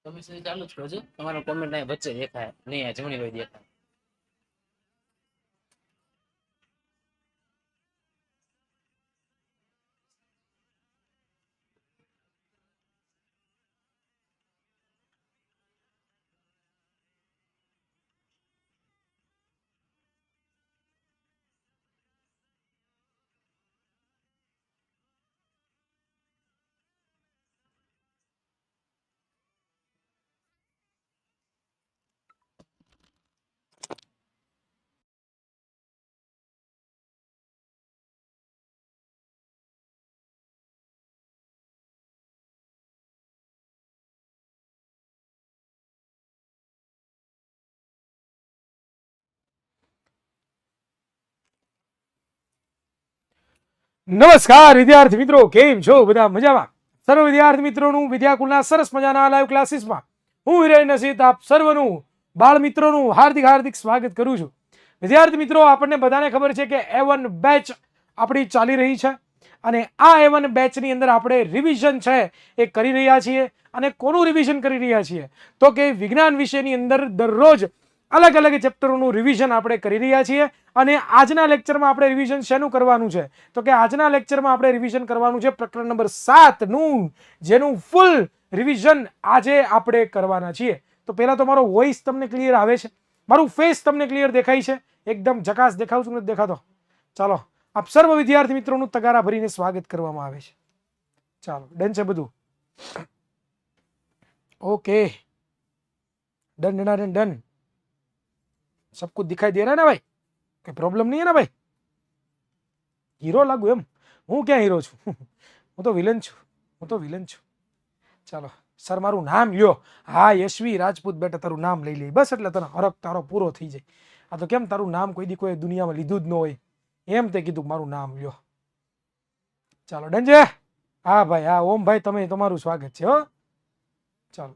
તમે સુધી ચાલુ જ કરજો. તમારો કોમેન્ટ અહીં વચ્ચે દેખાય નહીં, જમણી હોય દેખાય. નમસ્કાર વિદ્યાર્થી મિત્રો, કેમ છો? બધા મજામાં? સર્વ વિદ્યાર્થી મિત્રોનું વિદ્યાકુલના સરસ મજાના લાઈવ ક્લાસીસમાં હું વિરેન નસીત આપ સર્વનું બાળ મિત્રોનું હાર્દિક હાર્દિક સ્વાગત કરું છું. વિદ્યાર્થી મિત્રો, આપણને બધાને ખબર છે કે A1 બેચ આપણી ચાલી રહી છે અને આ A1 બેચની અંદર આપણે રિવિઝન છે એ કરી રહ્યા છીએ. અને કોનું રિવિઝન કરી રહ્યા છીએ? તો કે વિજ્ઞાન વિષયની અંદર દરરોજ અલગ અલગ ચેપ્ટરોનું રિવિઝન આપણે કરી રહ્યા છીએ. અને આજના લેક્ચરમાં આપણે રિવિઝન શેનું કરવાનું છે? તો કે આજના લેક્ચરમાં આપણે રિવિઝન કરવાનું છે પ્રકરણ નંબર 7 નું, જેનું ફૂલ રિવિઝન આજે આપણે કરવાના છીએ. તો પહેલા તો મારો વોઇસ તમને ક્લિયર આવે છે? મારું ફેસ તમને ક્લિયર દેખાય છે? એકદમ ઝકાસ દેખાવ છું, નથી દેખાતો? ચાલો, આપ સર્વ વિદ્યાર્થી મિત્રોનું તગારા ભરીને સ્વાગત કરવામાં આવે છે. ચાલો, ડન છે બધું? Okay, done done done done. सब कुछ दिखाई दे रहा है ना भाई? कोई प्रॉब्लम नहीं है ना भाई? हीरो लागू एम? હું ક્યાં હીરો છું? હું તો વિલન છું. ચાલો સર, મારું નામ લ્યો. હા, યશવી રાજપૂત બેટા, તારું નામ લઈ લે બસ, એટલે તને હરખ તારો પૂરો થઈ જાય. આ તો કેમ તારું નામ કોઈ દી કોઈ દુનિયામાં લીધું જ ન હોય એમ તે કીધું મારું નામ લ્યો. ચાલો ડન છે? હા ભાઈ, હા ઓમ ભાઈ, તમે તમારું સ્વાગત છે. હો ચાલો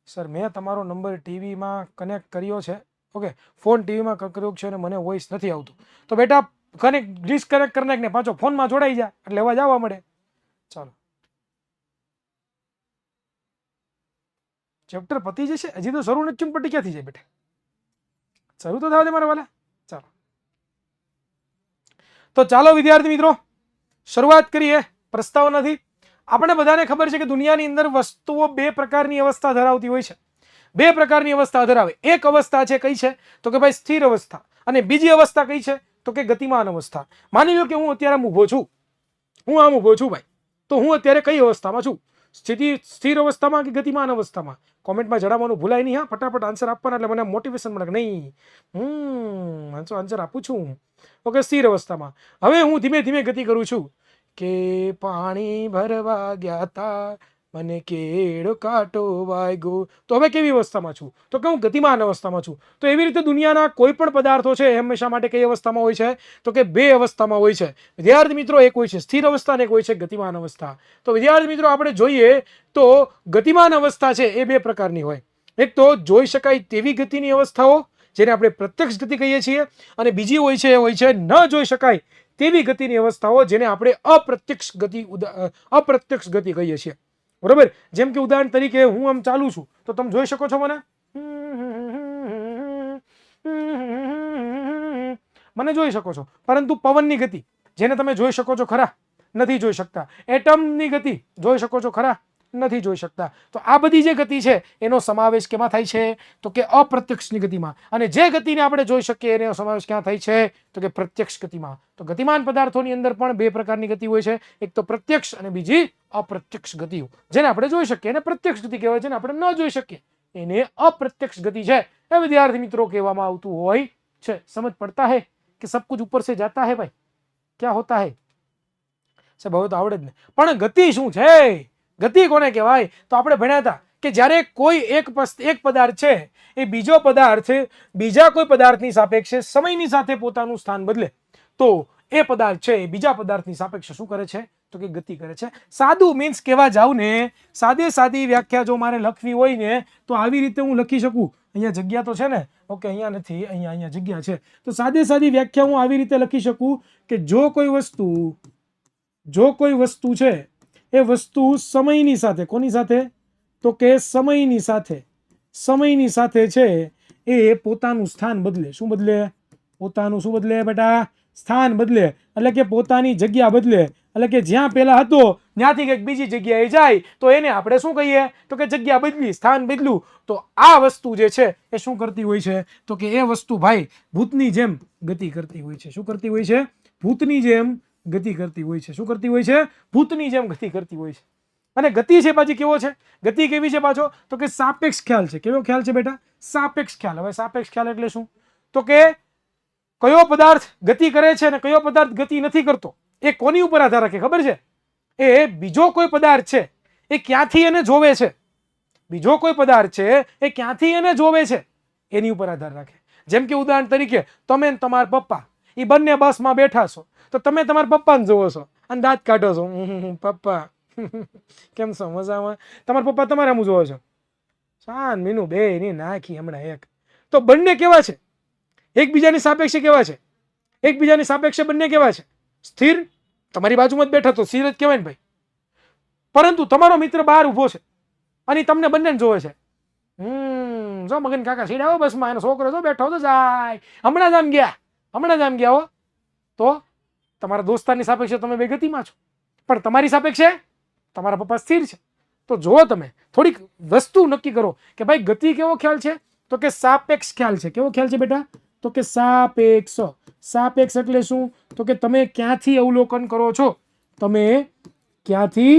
સર, મેં તમારો નંબર ટીવીમાં કનેક્ટ કર્યો છે. ઓકે, ફોન ટીવીમાં કર્યો છે અને મને વોઇસ નથી આવતું. તો બેટા કનેક્ટ ડિસ્કનેક્ટ કરી નાખ ને પાછો ફોનમાં જોડાઈ જાય એટલે અવાજ આવવા મળે. ચાલો, ચેપ્ટર પતી જશે, હજી તો શરૂ નથી થયું. પટી ક્યાંથી જાય બેટા? શરૂ તો થવા દે મારા વાલા. ચાલો, તો ચાલો વિદ્યાર્થી મિત્રો, શરૂઆત કરીએ. પ્રસ્તાવનાથી આપણે બધાને ખબર છે કે દુનિયાની અંદર વસ્તુઓ બે પ્રકારની અવસ્થા ધરાવતી હોય છે. બે પ્રકારની અવસ્થા ધરાવે. એક અવસ્થા છે કઈ છે? તો કે ભાઈ સ્થિર અવસ્થા. અને બીજી અવસ્થા કઈ છે? તો કે ગતિમાન અવસ્થા. માની લો કે હું અત્યારે ઊભો છું, હું આમ ઊભો છું ભાઈ, તો હું અત્યારે કઈ અવસ્થામાં છું? સ્થિર અવસ્થામાં કે ગતિમાન અવસ્થામાં? કોમેન્ટમાં જણાવવાનું ભૂલાય નહીં. હા, ફટાફટ આન્સર આપવાના, એટલે મને મોટિવેશન મળે કે નહીં આન્સર આપું છું. ઓકે, સ્થિર અવસ્થામાં. હવે હું ધીમે ધીમે ગતિ કરું છું કે પાણી ભરવા ગયા તા, મને કેળો કાંટો વાગ્યો. તો હવે કેવી અવસ્થામાં છું? તો કે હું ગતિમાન અવસ્થામાં છું. તો એવી રીતે દુનિયાના કોઈ પણ પદાર્થો છે હંમેશા માટે કઈ અવસ્થામાં હોય છે? તો કે બે અવસ્થામાં હોય છે. વિદ્યાર્થી મિત્રો, એક હોય છે સ્થિર અવસ્થા અને એક હોય છે ગતિમાન અવસ્થા. તો વિદ્યાર્થી મિત્રો, આપણે જોઈએ તો ગતિમાન અવસ્થા છે એ બે પ્રકારની હોય. એક તો જોઈ શકાય તેવી ગતિની અવસ્થાઓ, જેને આપણે પ્રત્યક્ષ ગતિ કહીએ છીએ, અને બીજી હોય છે ન જોઈ શકાય તેવી ગતિની અવસ્થાઓ, જેને આપણે અપ્રત્યક્ષ ગતિ કહીએ છીએ. બરોબર? જેમ કે ઉદાહરણ તરીકે હું આમ ચાલુ છું તો તમે જોઈ શકો છો મને? મને જોઈ શકો છો, પરંતુ પવનની ગતિ જેને તમે જોઈ શકો છો ખરા? નથી જોઈ શકતા. એટમની ગતિ જોઈ શકો છો ખરા? નથી જોઈ શકતા. તો આ બધી જે ગતિ છે એનો સમાવેશ કેમાં થાય છે? તો કે અપ્રત્યક્ષની ગતિમાં. અને જે ગતિને આપણે જોઈ શકીએ એનો સમાવેશ ક્યાં થાય છે? તો કે પ્રત્યક્ષ ગતિમાં. તો ગતિમાન પદાર્થોની અંદર પણ બે પ્રકારની ગતિ હોય છે. એક તો પ્રત્યક્ષ અને બીજી અપ્રત્યક્ષ ગતિઓ. જેને આપણે જોઈ શકીએ એને પ્રત્યક્ષ ગતિ કહેવાય, જેને આપણે ન જોઈ શકીએ એને અપ્રત્યક્ષ ગતિ છે. એ વિદ્યાર્થી મિત્રો કહેવામાં આવતું હોય છે. સમજ પડતા है कि सब कुछ ऊपर से जाता है भाई? क्या होता है? સાહેબ હવે તો આવડે જ ને. પણ ગતિ શું છે? ગતિ કોને કહેવાય? તો આપણે ભણ્યા હતા કે જ્યારે કોઈ એક પદાર્થ છે એ બીજો પદાર્થ બીજા કોઈ પદાર્થની સાપેક્ષે સમયની સાથે પોતાનું સ્થાન બદલે, તો એ પદાર્થ છે એ બીજા પદાર્થની સાપેક્ષે શું કરે છે? તો કે ગતિ કરે છે. સાદું મીન્સ કહેવા જાવ ને, સાદી વ્યાખ્યા જો મારે લખવી હોય ને તો આવી રીતે હું લખી શકું. અહીંયા જગ્યા તો છે ને? ઓકે, અહીંયા નથી, અહીંયા જગ્યા છે. તો સાદી વ્યાખ્યા હું આવી રીતે લખી શકું કે જો કોઈ વસ્તુ છે એ વસ્તુ સમયની સાથે, કોની સાથે? તો કે સમયની સાથે છે એ પોતાનું સ્થાન બદલે. શું બદલે? પોતાનું શું બદલે બેટા? સ્થાન બદલે. એટલે કે પોતાની જગ્યા બદલે. એટલે કે જ્યાં પહેલા હતો ત્યાંથી કંઈક બીજી જગ્યાએ જાય તો એને આપણે શું કહીએ? તો કે જગ્યા બદલી, સ્થાન બદલ્યું. તો આ વસ્તુ જે છે એ શું કરતી હોય છે? તો કે એ વસ્તુ ભાઈ ભૂતની જેમ ગતિ કરતી હોય છે. શું કરતી હોય છે? ભૂતની જેમ ગતિ કરતી હોય છે. શું કરતી હોય છે? ભૂતની જેમ ગતિ કરતી હોય છે. અને ગતિ છે પાછી કેવો છે? ગતિ કેવી છે પાછો? તો કે સાપેક્ષ ખ્યાલ છે. કેવો ખ્યાલ છે બેટા? સાપેક્ષ ખ્યાલ. હવે સાપેક્ષ ખ્યાલ એટલે શું? તો કે કયો પદાર્થ ગતિ કરે છે અને કયો પદાર્થ ગતિ નથી કરતો એ કોની ઉપર આધાર રાખે ખબર છે? એ બીજો કોઈ પદાર્થ છે એ ક્યાંથી એને જોવે છે, બીજો કોઈ પદાર્થ છે એ ક્યાંથી એને જોવે છે એની ઉપર આધાર રાખે. જેમ કે ઉદાહરણ તરીકે તમે ને તમારા પપ્પા એ બંને બસમાં બેઠા છો તો તમે તમારા પપ્પાને જોવો છો અને દાંત કાઢો છો, પપ્પા કેમ છો? મજામાં? તમારા પપ્પા તમારે હું જોવો છો? શાન મીનું બે ની નાખી હમણાં એક. તો બંને કેવા છે? એકબીજાની સાપેક્ષે કેવા છે? એકબીજાની સાપેક્ષે બંને કેવા છે? સ્થિર. તમારી બાજુમાં જ બેઠા તો સ્થિર જ કહેવાય ને ભાઈ. પરંતુ તમારો મિત્ર બહાર ઊભો છે અને તમને બંને જોવે છે. જો મગન કાકા સીડાવો બસમાં, એનો છોકરો જો બેઠો તો જાય, હમણાં જ આમ ગયા હો. તો તમારા દોસ્તારની સાપેક્ષે તમે બે ગતિમાં છો, પણ તમારી સાપેક્ષે તમારા પપ્પા સ્થિર છે. તો જો તમે થોડીક વસ્તુ નક્કી કરો કે ભાઈ ગતિ કેવો ખ્યાલ છે? તો કે સાપેક્ષ ખ્યાલ છે. કેવો ખ્યાલ છે બેટા? તો કે સાપેક્ષ. સાપેક્ષ એટલે શું? તો કે તમે ક્યાંથી અવલોકન કરો છો? તમે ક્યાંથી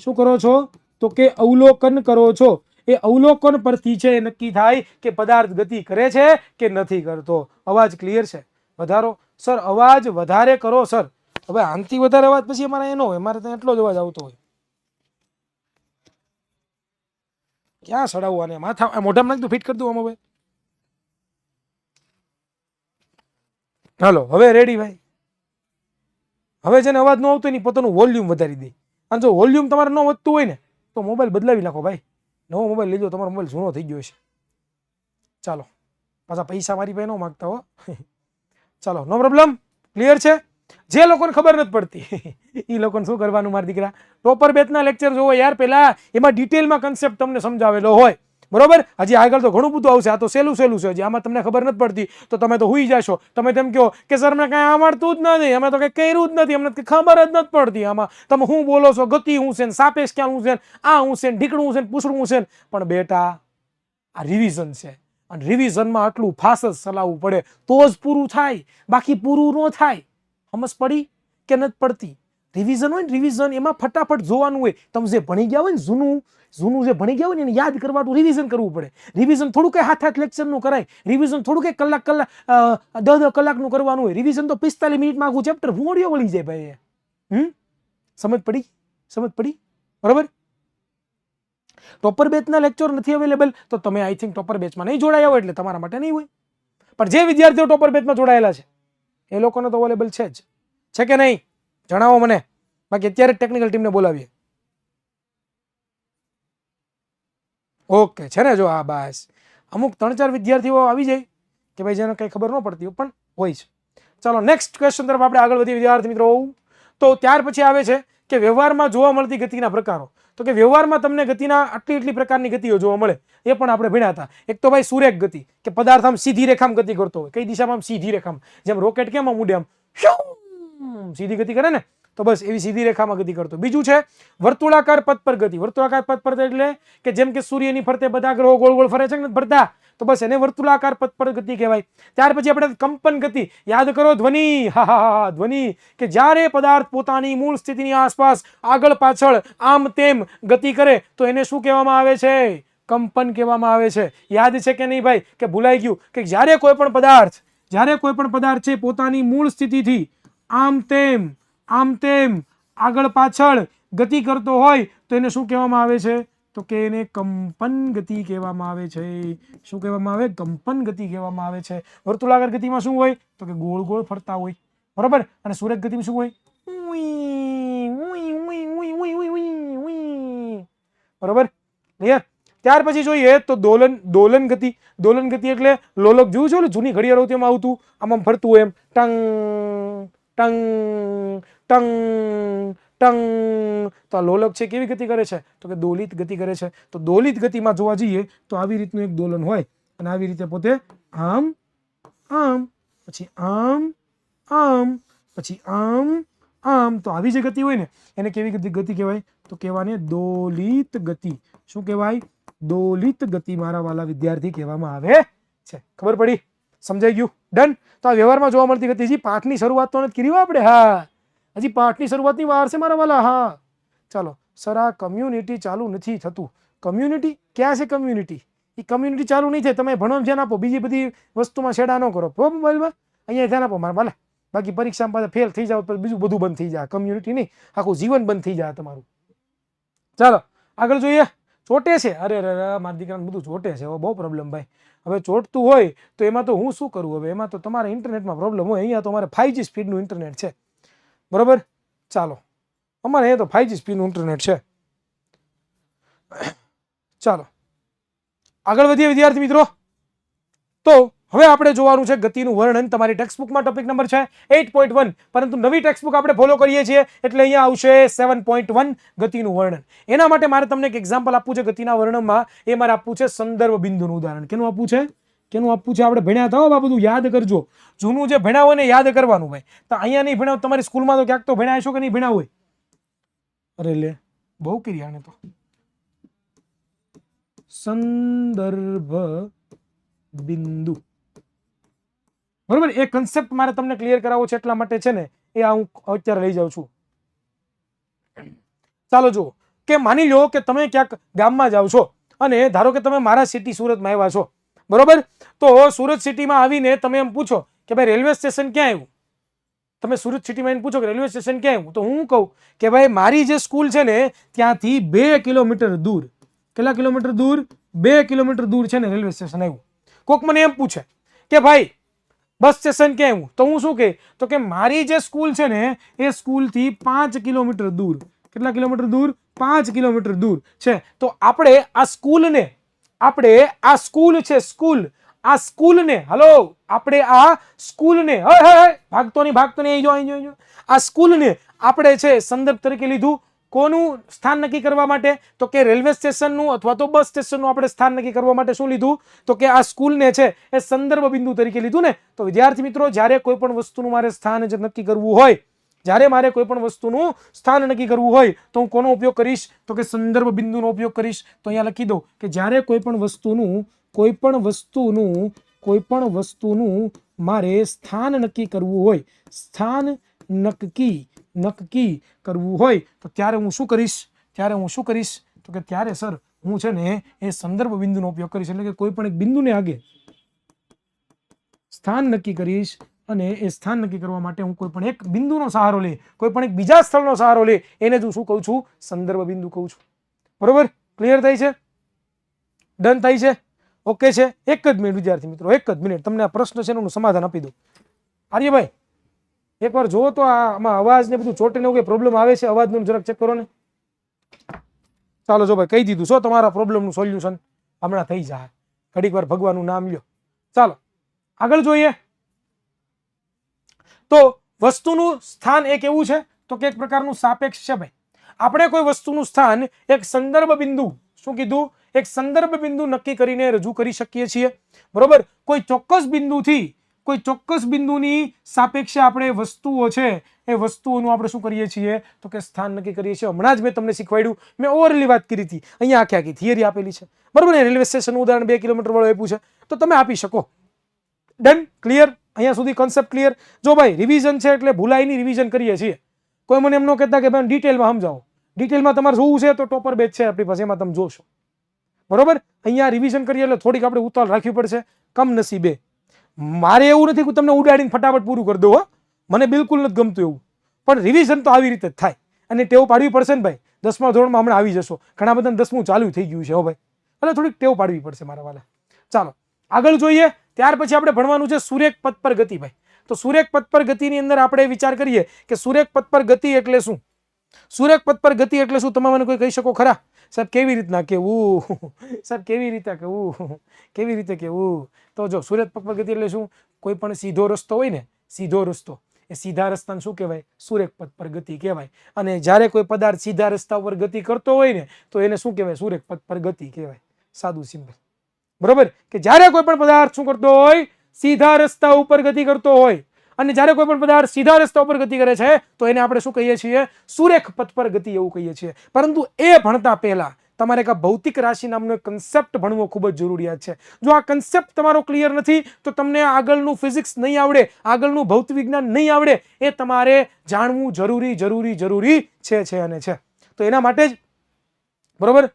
શું કરો છો? તો કે અવલોકન કરો છો. એ અવલોકન પરથી છે એ નક્કી થાય કે પદાર્થ ગતિ કરે છે કે નથી કરતો. અવાજ ક્લિયર છે? વધારો સર, અવાજ વધારે કરો સર. હવે આનથી વધારે અવાજ પછી અમારે એનો હોય, મારે ત્યાં એટલો જ અવાજ આવતો હોય. ક્યાં સડાવવાને માથા મોઢામાં નાખી દઉં, ફિટ કરી દઉં આમાં ભાઈ. હાલો હવે રેડી ભાઈ. હવે જેને અવાજ ન આવતો એની પોતાનું વોલ્યુમ વધારી દે. અને જો વોલ્યુમ તમારે ન વધતું હોય ને તો મોબાઈલ બદલાવી નાખો ભાઈ. નવો મોબાઈલ લેજો, તમારો મોબાઈલ જૂનો થઈ ગયો છે. ચાલો પાછા પૈસા મારી પાસે ન માગતા હો. ચાલો નો પ્રોબ્લેમ. ક્લિયર છે? જે લોકોને ખબર નથી પડતી એ લોકોને શું કરવાનું મારા દીકરા? ટોપર બેચના લેક્ચર જોવો યાર પહેલા, એમાં ડિટેલમાં કન્સેપ્ટ તમને સમજાવેલો હોય. બરોબર? હજી આગળ તો ઘણું બધું આવશે. આ તો સહેલું છે. હજી આમાં તમને ખબર નથી પડતી તો તમે તો હુઈ જશો. તમે તેમ કહો કે સર અમને કાંઈ આવડતું જ નથી, અમે તો કંઈ કર્યું જ નથી, અમને ખબર જ નથી પડતી. આમાં તમે શું બોલો છો? ગતિ હું છે, સાપેક્ષ ખ્યાલ હું છે, આ હું છે, ઢીકણું છે, પૂછડું છે. પણ બેટા આ રિવિઝન છે અને રિવિઝનમાં આટલું ફાસ્ટ જ ચલાવવું પડે તો જ પૂરું થાય, બાકી પૂરું ન થાય. સમજ પડી કે નથી પડતી? રિવિઝન હોય ને, રિવિઝન એમાં ફટાફટ જોવાનું હોય. તમે જે ભણી ગયા હોય ને જૂનું જે ભણી ગયા હોય ને એને યાદ કરવાનું રિવિઝન કરવું પડે. રિવિઝન થોડું કંઈ હાથ લેક્ચરનું કરાય, રિવિઝન થોડું કંઈ કલાક 10 કલાકનું કરવાનું હોય. રિવિઝન તો 45 મિનિટમાં આખું ચેપ્ટર ભૂંગળીઓ વળી જાય ભાઈ. સમજ પડી? બરોબર? ટોપર બેચના લેક્ચર નથી અવેલેબલ તો તમે આઈ થિંક ટોપર બેચમાં નહીં જોડાયા હોય એટલે તમારા માટે નહીં હોય. પણ જે વિદ્યાર્થીઓ ટોપર બેચમાં જોડાયેલા છે એ લોકોને તો અવેલેબલ છે કે નહીં? જણાવો મને. બાકી અત્યારે ટેકનિકલ ટીમને બોલાવીએ. ઓકે છે ને? જો હા બસ અમુક 3-4 વિદ્યાર્થીઓ આવી જાય કે ભાઈ જેને કંઈ ખબર ન પડતી હોય પણ હોય છે. ચાલો નેક્સ્ટ ક્વેશ્ચન તરફ આપણે આગળ વધીએ વિદ્યાર્થી મિત્રો. તો ત્યાર પછી આવે છે કે વ્યવહારમાં જોવા મળતી ગતિના પ્રકારો. તો કે વ્યવહારમાં તમને ગતિના આટલી પ્રકારની ગતિઓ જોવા મળે એ પણ આપણે ભણ્યા હતા. એક તો ભાઈ સુરેખ ગતિ, કે પદાર્થ આમ સીધી રેખામાં ગતિ કરતો હોય. કઈ દિશામાં? સીધી રેખામાં. જેમ રોકેટ કેમ આમ ઉડે, આમ સીધી ગતિ કરે ને, તો બસ એવી સીધી રેખામાં ગતિ કરતો. બીજું છે વર્તુળાકાર પથ પર ગતિ. વર્તુળાકાર પથ પર એટલે કે જેમ કે સૂર્યની ફરતે બધા ગ્રહો ગોળ ગોળ ફરે છે ને ફરતા, તો બસ એને વર્તુળાકાર પથ પર ગતિ કહેવાય. ત્યાર પછી આપણે કંપન ગતિ. યાદ કરો ધ્વનિ. ધ્વનિ કે જ્યારે પદાર્થ પોતાની મૂળ સ્થિતિની આસપાસ આગળ પાછળ આમ તેમ ગતિ કરે તો એને શું કહેવામાં આવે છે? કંપન કહેવામાં આવે છે. યાદ છે કે નહીં ભાઈ? કે ભૂલાઈ ગયું? કે જ્યારે કોઈ પણ પદાર્થ છે પોતાની મૂળ સ્થિતિથી આમ તેમ આગળ પાછળ ગતિ કરતો હોય તો એને શું કહેવામાં આવે છે? તો કે એને કંપન ગતિ કહેવામાં આવે છે. શું કહેવામાં આવે? કંપન ગતિ કહેવામાં આવે છે. વર્તુળાકાર ગતિમાં શું હોય? તો કે ગોળ ગોળ ફરતા હોય. બરોબર? અને સુરેખ ગતિમાં શું હોય? બરોબર? ક્લિયર? ત્યાર પછી જોઈએ તો દોલન ગતિ. દોલન ગતિ એટલે લોલક જોયું છે જૂની ઘડિયાળો તેમાં આવતું, આમ ફરતું હોય એમ, ટંગ ટંગ ટંગ ટંગ. તો આ લોલક છે કેવી ગતિ કરે છે? તો કે દોલિત ગતિ કરે છે. તો દોલિત ગતિમાં જોવા જઈએ તો આવી રીતનું એક દોલન હોય અને આવી રીતે પોતે આમ આમ પછી આમ આમ પછી આમ આમ. તો આવી જે ગતિ હોય ને એને કેવી ગતિ કહેવાય? તો કહેવાને દોલિત ગતિ. શું કહેવાય? દોલિત ગતિ મારા વાલા વિદ્યાર્થી કહેવામાં આવે છે. ખબર પડી? સમજાઈ ગયું? ડન. તો આ વ્યવહારમાં જોવા મળતી ગતિ. હજી પાઠની શરૂઆત તો નથી કરી આપણે. હા, હજી પાઠની શરૂઆતની વાર છે મારા વાલા. હા, ચાલો સર, આ કમ્યુનિટી ચાલુ નથી થતું. કમ્યુનિટી ક્યાં છે? કમ્યુનિટી એ કમ્યુનિટી ચાલુ નહીં થાય. તમે ભણવામાં ધ્યાન આપો, બીજી બધી વસ્તુમાં છેડા ન કરો. મોબાઈલમાં અહીંયા ધ્યાન આપો મારા વાલા. બાકી પરીક્ષામાં પાછા ફેલ થઈ જાવ તો બીજું બધું બંધ થઈ જાય. કમ્યુનિટી નહીં, આખું જીવન બંધ થઈ જાય તમારું. ચાલો આગળ જોઈએ. ચોટે છે? અરે મારા દીકરાને બધું ચોટે છે. બહુ પ્રોબ્લેમ ભાઈ. હવે ચોટતું હોય તો એમાં તો હું શું કરું? હવે એમાં તો તમારે ઇન્ટરનેટમાં પ્રોબ્લેમ હોય. અહીંયા તો અમારે 5G સ્પીડનું ઇન્ટરનેટ છે. બરોબર? ચાલો, અમારે અહીંયા તો 5G સ્પીડનું ઇન્ટરનેટ છે. ચાલો આગળ વધીએ વિદ્યાર્થી મિત્રો. તો હવે આપણે જોવાનું છે ગતિનું વર્ણન. તમારી ટેક્સ્ટબુકમાં ટોપિક નંબર છે 8.1, પરંતુ નવી ટેક્સ્ટબુક આપણે ફોલો કરીએ છીએ એટલે અહીંયા આવશે 7.1 ગતિનું વર્ણન. એના માટે મારે તમને એક એક્ઝામ્પલ આપવું છે ગતિના વર્ણનમાં. એ મારે આપવું છે સંદર્ભ બિંદુનું ઉદાહરણ. કેનું આપવું છે? કેનું આપવું છે? આપણે ભણ્યા હતા, આ બધું યાદ કરજો. જૂનું જે ભણ્યા હોય ને યાદ કરવાનું ભાઈ. તો અહીંયા નહીં ભણ્યા, તમારી સ્કૂલમાં તો ક્યાંક તો ભણ્યા છો કે નહીં ભણ્યા હોય? અરે લે, બહુ કરી આને તો. સંદર્ભ બિંદુ, બરોબર? એ કન્સેપ્ટ મારે તમને ક્લિયર કરાવવો છે એટલા માટે છે ને એ હું અત્યારે લઈ જાઉં છું. ચાલો જુઓ કે માની લો કે તમે ક્યાંક ગામમાં જાઓ છો અને ધારો કે તમે મારા સિટી સુરતમાં આવ્યા છો, બરોબર? તો સુરત સિટીમાં આવીને તમે એમ પૂછો કે ભાઈ રેલવે સ્ટેશન ક્યાં આવ્યું? તમે સુરત સિટીમાં એને પૂછો કે રેલવે સ્ટેશન ક્યાં આવ્યું? તો હું કહું કે ભાઈ મારી જે સ્કૂલ છે ને ત્યાંથી 2 કિલોમીટર દૂર. કેટલા કિલોમીટર દૂર? 2 કિલોમીટર દૂર છે ને રેલવે સ્ટેશન આવ્યું. કોક મને એમ પૂછે કે ભાઈ બસ સ્ટેશન ક્યાં આવ્યું? તો હું શું કહે? તો કે મારી જે સ્કૂલ છે ને એ સ્કૂલથી 5 કિલોમીટર દૂર. કેટલા કિલોમીટર દૂર? 5 કિલોમીટર દૂર છે. તો આપણે આ સ્કૂલને, આપણે આ સ્કૂલ છે સ્કૂલ, આ સ્કૂલને, હલો, આપણે આ સ્કૂલને, ભાગતો નહીં અહીં જો, આ સ્કૂલને આપણે છે સંદર્ભ તરીકે લીધું. કોનું સ્થાન નક્કી કરવા માટે? તો કે રેલવે સ્ટેશનનું અથવા તો બસ સ્ટેશનનું આપણે સ્થાન નક્કી કરવા માટે શું લીધું? તો કે આ સ્કૂલને છે એ સંદર્ભ બિંદુ તરીકે લીધું ને. તો વિદ્યાર્થી મિત્રો, જ્યારે કોઈ પણ વસ્તુનું મારે સ્થાન નક્કી કરવું હોય, જ્યારે મારે કોઈ પણ વસ્તુનું સ્થાન નક્કી કરવું હોય તો હું કોનો ઉપયોગ કરીશ? તો કે સંદર્ભ બિંદુનો ઉપયોગ કરીશ. તો અહીંયા લખી દો કે જ્યારે કોઈ પણ વસ્તુનું મારે સ્થાન નક્કી કરવું હોય, સ્થાન નક્કી કરવું હોય તો ત્યારે હું શું કરીશ? તો કે ત્યારે સર હું છે ને એ સંદર્ભ બિંદુનો ઉપયોગ કરીશ. એટલે કે કોઈ પણ એક બિંદુને આગે સ્થાન નક્કી કરીશ અને એ સ્થાન નક્કી કરવા માટે હું કોઈ પણ એક બિંદુનો સહારો લે, કોઈ પણ એક બીજા સ્થળનો સહારો લે, એને હું શું કહું છું? સંદર્ભ બિંદુ કહું છું. બરોબર? ક્લિયર થાય છે? ડન થાય છે? ઓકે છે? એક જ મિનિટ વિદ્યાર્થી મિત્રો, એક જ મિનિટ. તમને આ પ્રશ્ન છે એનું સમાધાન આપી દઉં. આર્યભાઈ એકવાર જુઓ તો આમાં અવાજ ને બધું ચોટે ને એવું પ્રોબ્લેમ આવે છે, અવાજનું જરાક ચેક કરો ને. ચાલો જો ભાઈ કહી દીધું છો, તમારા પ્રોબ્લેમનું સોલ્યુશન હમણાં થઈ જાય. ઘડીક વાર ભગવાનનું નામ લ્યો. ચાલો આગળ જોઈએ. તો વસ્તુનું સ્થાન એક એવું છે તો કે એક પ્રકારનું સાપેક્ષ છે ભાઈ. આપણે કોઈ વસ્તુનું સ્થાન એક સંદર્ભ બિંદુ, શું કીધું? એક સંદર્ભ બિંદુ નક્કી કરીને રજૂ કરી શકીએ છીએ. બરોબર? કોઈ ચોક્કસ બિંદુની સાપેક્ષે આપણે વસ્તુઓ છે એ વસ્તુઓનું આપણે શું કરીએ છીએ? તો કે સ્થાન નક્કી કરીએ છીએ. હમણાં જ મેં તમને શીખવાડ્યું, મેં ઓવરલી વાત કરી હતી. અહીંયા આખી થિયરી આપેલી છે, બરોબર ને? રેલવે સ્ટેશનનું ઉદાહરણ 2 કિલોમીટર વાળું આપ્યું છે તો તમે આપી શકો. ડન? ક્લિયર? અહીંયા સુધી કોન્સેપ્ટ ક્લિયર? જો ભાઈ રિવિઝન છે એટલે ભૂલાઈની રિવિઝન કરીએ છીએ. કોઈ મને એમ ન કહેતા કે ભાઈ ડિટેલમાં સમજાવો. ડિટેલમાં તમારે જોવું છે તો ટોપર બેચ છે આપણી પાસે, એમાં તમે જોશો. બરોબર? અહીંયા રિવિઝન કરીએ એટલે થોડીક આપણે ઉતાવળ રાખવી પડશે. કમનસીબે મારે એવું નથી કે તમને ઉડાડીને ફટાફટ પૂરું કરી દઉં. મને બિલકુલ નથી ગમતું એવું. પણ રિવિઝન તો આવી રીતે જ થાય અને ટેવ પાડવી પડશે ને ભાઈ. 10મા ધોરણમાં હમણાં આવી જશો, ઘણા બધા 10મું ચાલુ થઈ ગયું છે હો ભાઈ, એટલે થોડીક ટેવ પાડવી પડશે મારા વાલા. ચાલો આગળ જોઈએ. ત્યાર પછી આપણે ભણવાનું છે સુરેખ પથ પર ગતિ ભાઈ. તો સુરેખ પથ પર ગતિની અંદર આપણે વિચાર કરીએ કે સુરેખ પથ પર ગતિ એટલે શું? સુરેખ પથ પર ગતિ એટલે શું? તમે મને કોઈ કહી શકો ખરા? સાહેબ કેવી રીતના કેવું? સાહેબ કેવી રીતે કેવું? તો જો સુરેખ પથ પર ગતિ એટલે શું? કોઈ પણ સીધો રસ્તો હોય ને, સીધો રસ્તો, એ સીધા રસ્તાને શું કહેવાય? સુરેખ પથ પર ગતિ કહેવાય. અને જ્યારે કોઈ પદાર્થ સીધા રસ્તા ઉપર ગતિ કરતો હોય ને તો એને શું કહેવાય? સુરેખ પથ પર ગતિ કહેવાય. સાદું સિમ્પલ. બરોબર? કે જ્યારે કોઈ પણ પદાર્થ શું કરતો હોય? સીધા રસ્તા ઉપર ગતિ કરતો હોય. અને જ્યારે કોઈ પણ પદાર્થ સીધા રસ્તા ઉપર ગતિ કરે છે તો એને આપણે શું કહીએ છીએ? સુરેખ પથ પર ગતિ એવું કહીએ છીએ. પરંતુ એ ભણતા પહેલા તમારે એક ભૌતિક રાશિ નામનો એક કન્સેપ્ટ ભણવો ખૂબ જ જરૂરિયાત છે. જો આ કન્સેપ્ટ તમારો ક્લિયર નથી તો તમને આગળનું ફિઝિક્સ નહીં આવડે, આગળનું ભૌતિક વિજ્ઞાન નહીં આવડે. એ તમારે જાણવું જરૂરી છે અને છે. તો એના માટે જ બરોબર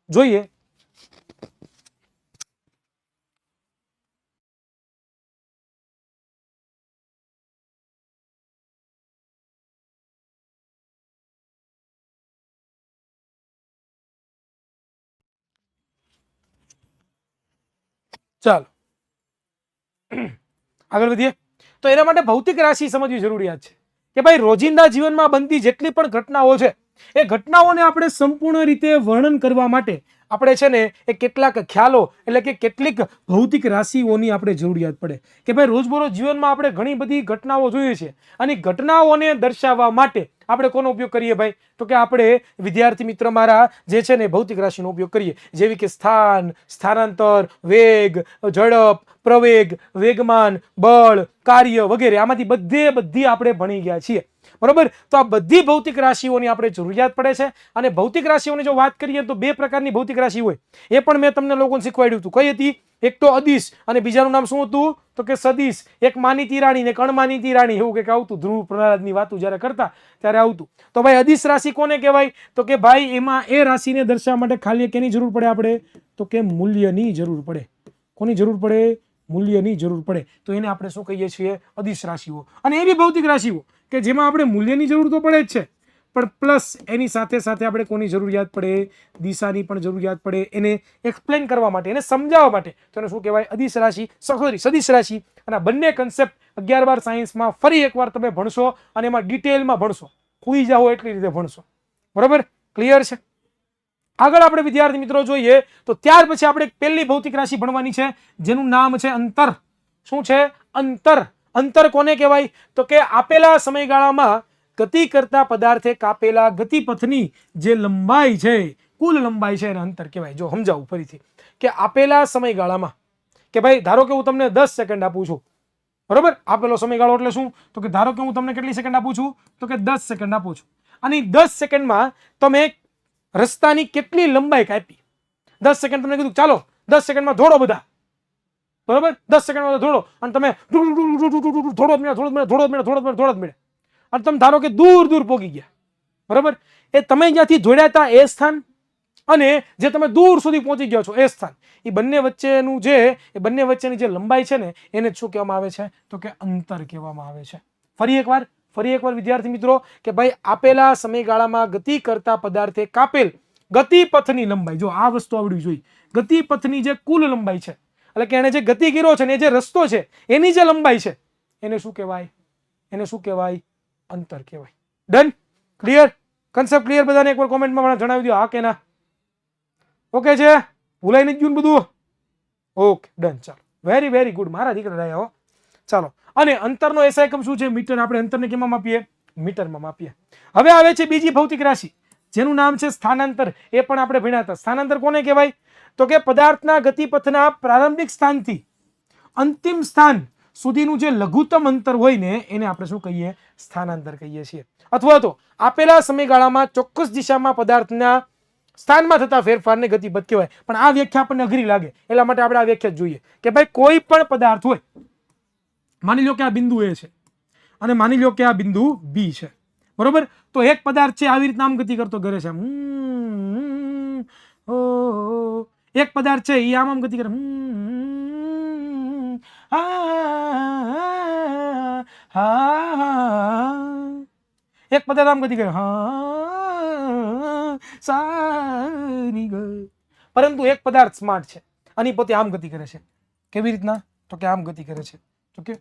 જોઈએ ચાલો આગળ વધીએ. તો એના માટે ભૌતિક રાશિ સમજવી જરૂરિયાત છે કે ભાઈ રોજિંદા જીવનમાં બનતી જેટલી પણ ઘટનાઓ છે એ ઘટનાઓને આપણે સંપૂર્ણ રીતે વર્ણન કરવા માટે આપણે છે ને એ કેટલાક ખ્યાલો એટલે કે કેટલીક ભૌતિક રાશિઓની આપણે જરૂરિયાત પડે. કે ભાઈ રોજબરોજ જીવનમાં આપણે ઘણી બધી ઘટનાઓ જોઈએ છે અને ઘટનાઓને દર્શાવવા માટે આપણે કોનો ઉપયોગ કરીએ ભાઈ? તો કે આપણે વિદ્યાર્થી મિત્ર મારા જે છે ને ભૌતિક રાશિનો ઉપયોગ કરીએ. જેવી કે સ્થાન, સ્થાનાંતર, વેગ, ઝડપ, પ્રવેગ, વેગમાન, બળ, કાર્ય વગેરે આમાંથી બધી આપણે ભણી ગયા છીએ. બરોબર? તો આ બધી ભૌતિક રાશિઓની આપણે જરૂરિયાત પડે છે. અને ભૌતિક રાશિઓની જો વાત કરીએ તો બે પ્રકારની ભૌતિક રાશિ હોય. એ પણ મેં તમને લોકોને શીખવાડ્યું હતું. કઈ હતી? એક તો અદિશ અને બીજાનું નામ શું હતું? તો કે સદિશ. એક માનીતી રાણી ને એક અણમાનીતી રાણી એવું કંઈક આવતું. ધ્રુવ પ્રહલાદની વાતો જ્યારે કરતા ત્યારે આવતું. તો ભાઈ અદિશ રાશિ કોને કહેવાય? તો કે ભાઈ એમાં એ રાશિને દર્શાવવા માટે ખાલી કેની જરૂર પડે આપણે? તો કે મૂલ્યની જરૂર પડે. કોની જરૂર પડે? મૂલ્યની જરૂર પડે. તો એને આપણે શું કહીએ છીએ? અદિશ રાશિઓ. અને એવી ભૌતિક રાશિઓ કે જેમાં આપણે મૂલ્યની જરૂર તો પડે જ છે પણ પ્લસ એની સાથે સાથે આપણે કોની જરૂરિયાત પડે? દિશાની પણ જરૂરિયાત પડે. એને એક્સપ્લેન કરવા માટે, એને સમજાવવા માટે. તો એને શું કહેવાય? અદિશ રાશિ, સોરી સદિશ રાશિ. અને બંને કન્સેપ્ટ 11-12 સાયન્સમાં ફરી એકવાર તમે ભણશો અને એમાં ડિટેલમાં ભણશો. ખુઈ જાઓ એટલી રીતે ભણશો. બરોબર? ક્લિયર છે? આગળ આપણે વિદ્યાર્થી મિત્રો જોઈએ તો ત્યાર પછી આપણે પહેલી ભૌતિક રાશિ ભણવાની છે જેનું નામ છે અંતર. શું છે? અંતર. અંતર કોને કહેવાય? તો કે આપેલા સમયગાળામાં ગતિ કરતા પદાર્થે કાપેલા ગતિપથની જે લંબાઈ છે, કુલ લંબાઈ છે એને અંતર કહેવાય. જો સમજાવું ફરીથી કે આપેલા સમયગાળામાં કે ભાઈ ધારો કે હું તમને 10 સેકન્ડ આપું છું. બરોબર? આપેલો સમયગાળો એટલે શું? તો કે ધારો કે હું તમને કેટલી સેકન્ડ આપું છું? તો કે 10 સેકન્ડ આપું છું. અને 10 સેકન્ડમાં તમે રસ્તાની કેટલી લંબાઈ કાપી? 10 સેકન્ડ તમને કીધું ચાલો 10 સેકન્ડમાં દોડો બધા. બરોબર? 10 સેકન્ડમાં દોડો અને તમે થોડો જ મળે અને તમે ધારો કે દૂર પહોંચી ગયા. બરોબર? એ તમે જ્યાંથી જોડ્યા હતા એ સ્થાન અને જે તમે દૂર સુધી પહોંચી ગયા છો એ સ્થાન, એ બંને વચ્ચેનું એ બંને વચ્ચેની જે લંબાઈ છે ને એને શું કહેવામાં આવે છે? તો કે અંતર કહેવામાં આવે છે. ફરી એકવાર વિદ્યાર્થી મિત્રો કે ભાઈ આપેલા સમયગાળામાં ગતિ કરતા પદાર્થે કાપેલ ગતિપથની લંબાઈ. જો આ વસ્તુ આવડવી જોઈએ. ગતિપથની જે કુલ લંબાઈ છે એટલે કે એને જે ગતિ કર્યો છે ને એ જે રસ્તો છે એની જે લંબાઈ છે એને શું કહેવાય? એને શું કહેવાય? અંતર કહેવાય. ડન? ક્લિયર? Concept clear? બધાને એકવાર કોમેન્ટમાં જણાવી દો હા કે ના. ઓકે છે? ભૂલાઈ નથી ગયું બધું? Okay done. ચાલો વેરી ગુડ. મારા દીકરા રહ્યા હો. ચાલો. અને અંતરનો એસઆઈ એકમ શું છે? મીટર. આપણે અંતરને કેમાં માપીએ? મીટરમાં માપીએ. હવે આવે છે બીજી ભૌતિક રાશિ જેનું નામ છે સ્થાનાંતર. એ પણ આપણે ભણ્યા હતા. સ્થાનાંતર કોને કહેવાય? તો કે પદાર્થના ગતિપથના પ્રારંભિક સ્થાનથી અંતિમ સ્થાન સુધીનું જે લઘુત્તમ અંતર હોય ને એને આપણે શું કહીએ? સ્થાનાંતર કહીએ છીએ. અથવા તો આપેલા સમયગાળામાં ચોક્કસ દિશામાં પદાર્થના સ્થાનમાં થતા ફેરફારને ગતિપથ કહેવાય. પણ આ વ્યાખ્યા આપણને અઘરી લાગે એટલા માટે આપણે આ વ્યાખ્યા જોઈએ કે ભાઈ કોઈ પણ પદાર્થ હોય, માની લો કે આ બિંદુ A છે અને માની લો કે આ બિંદુ B છે. બરોબર? તો એક પદાર્થ છે આવી રીતના આમ ગતિ કરતો ઘરે છે. એક પદાર્થ છે એ આમ ગતિ કરે. એક પદાર્થ આમ ગતિ કરે. પરંતુ એક પદાર્થ સ્માર્ટ છે અને પોતે આમ ગતિ કરે છે. કેવી રીતના? તો કે આમ ગતિ કરે છે. તો કે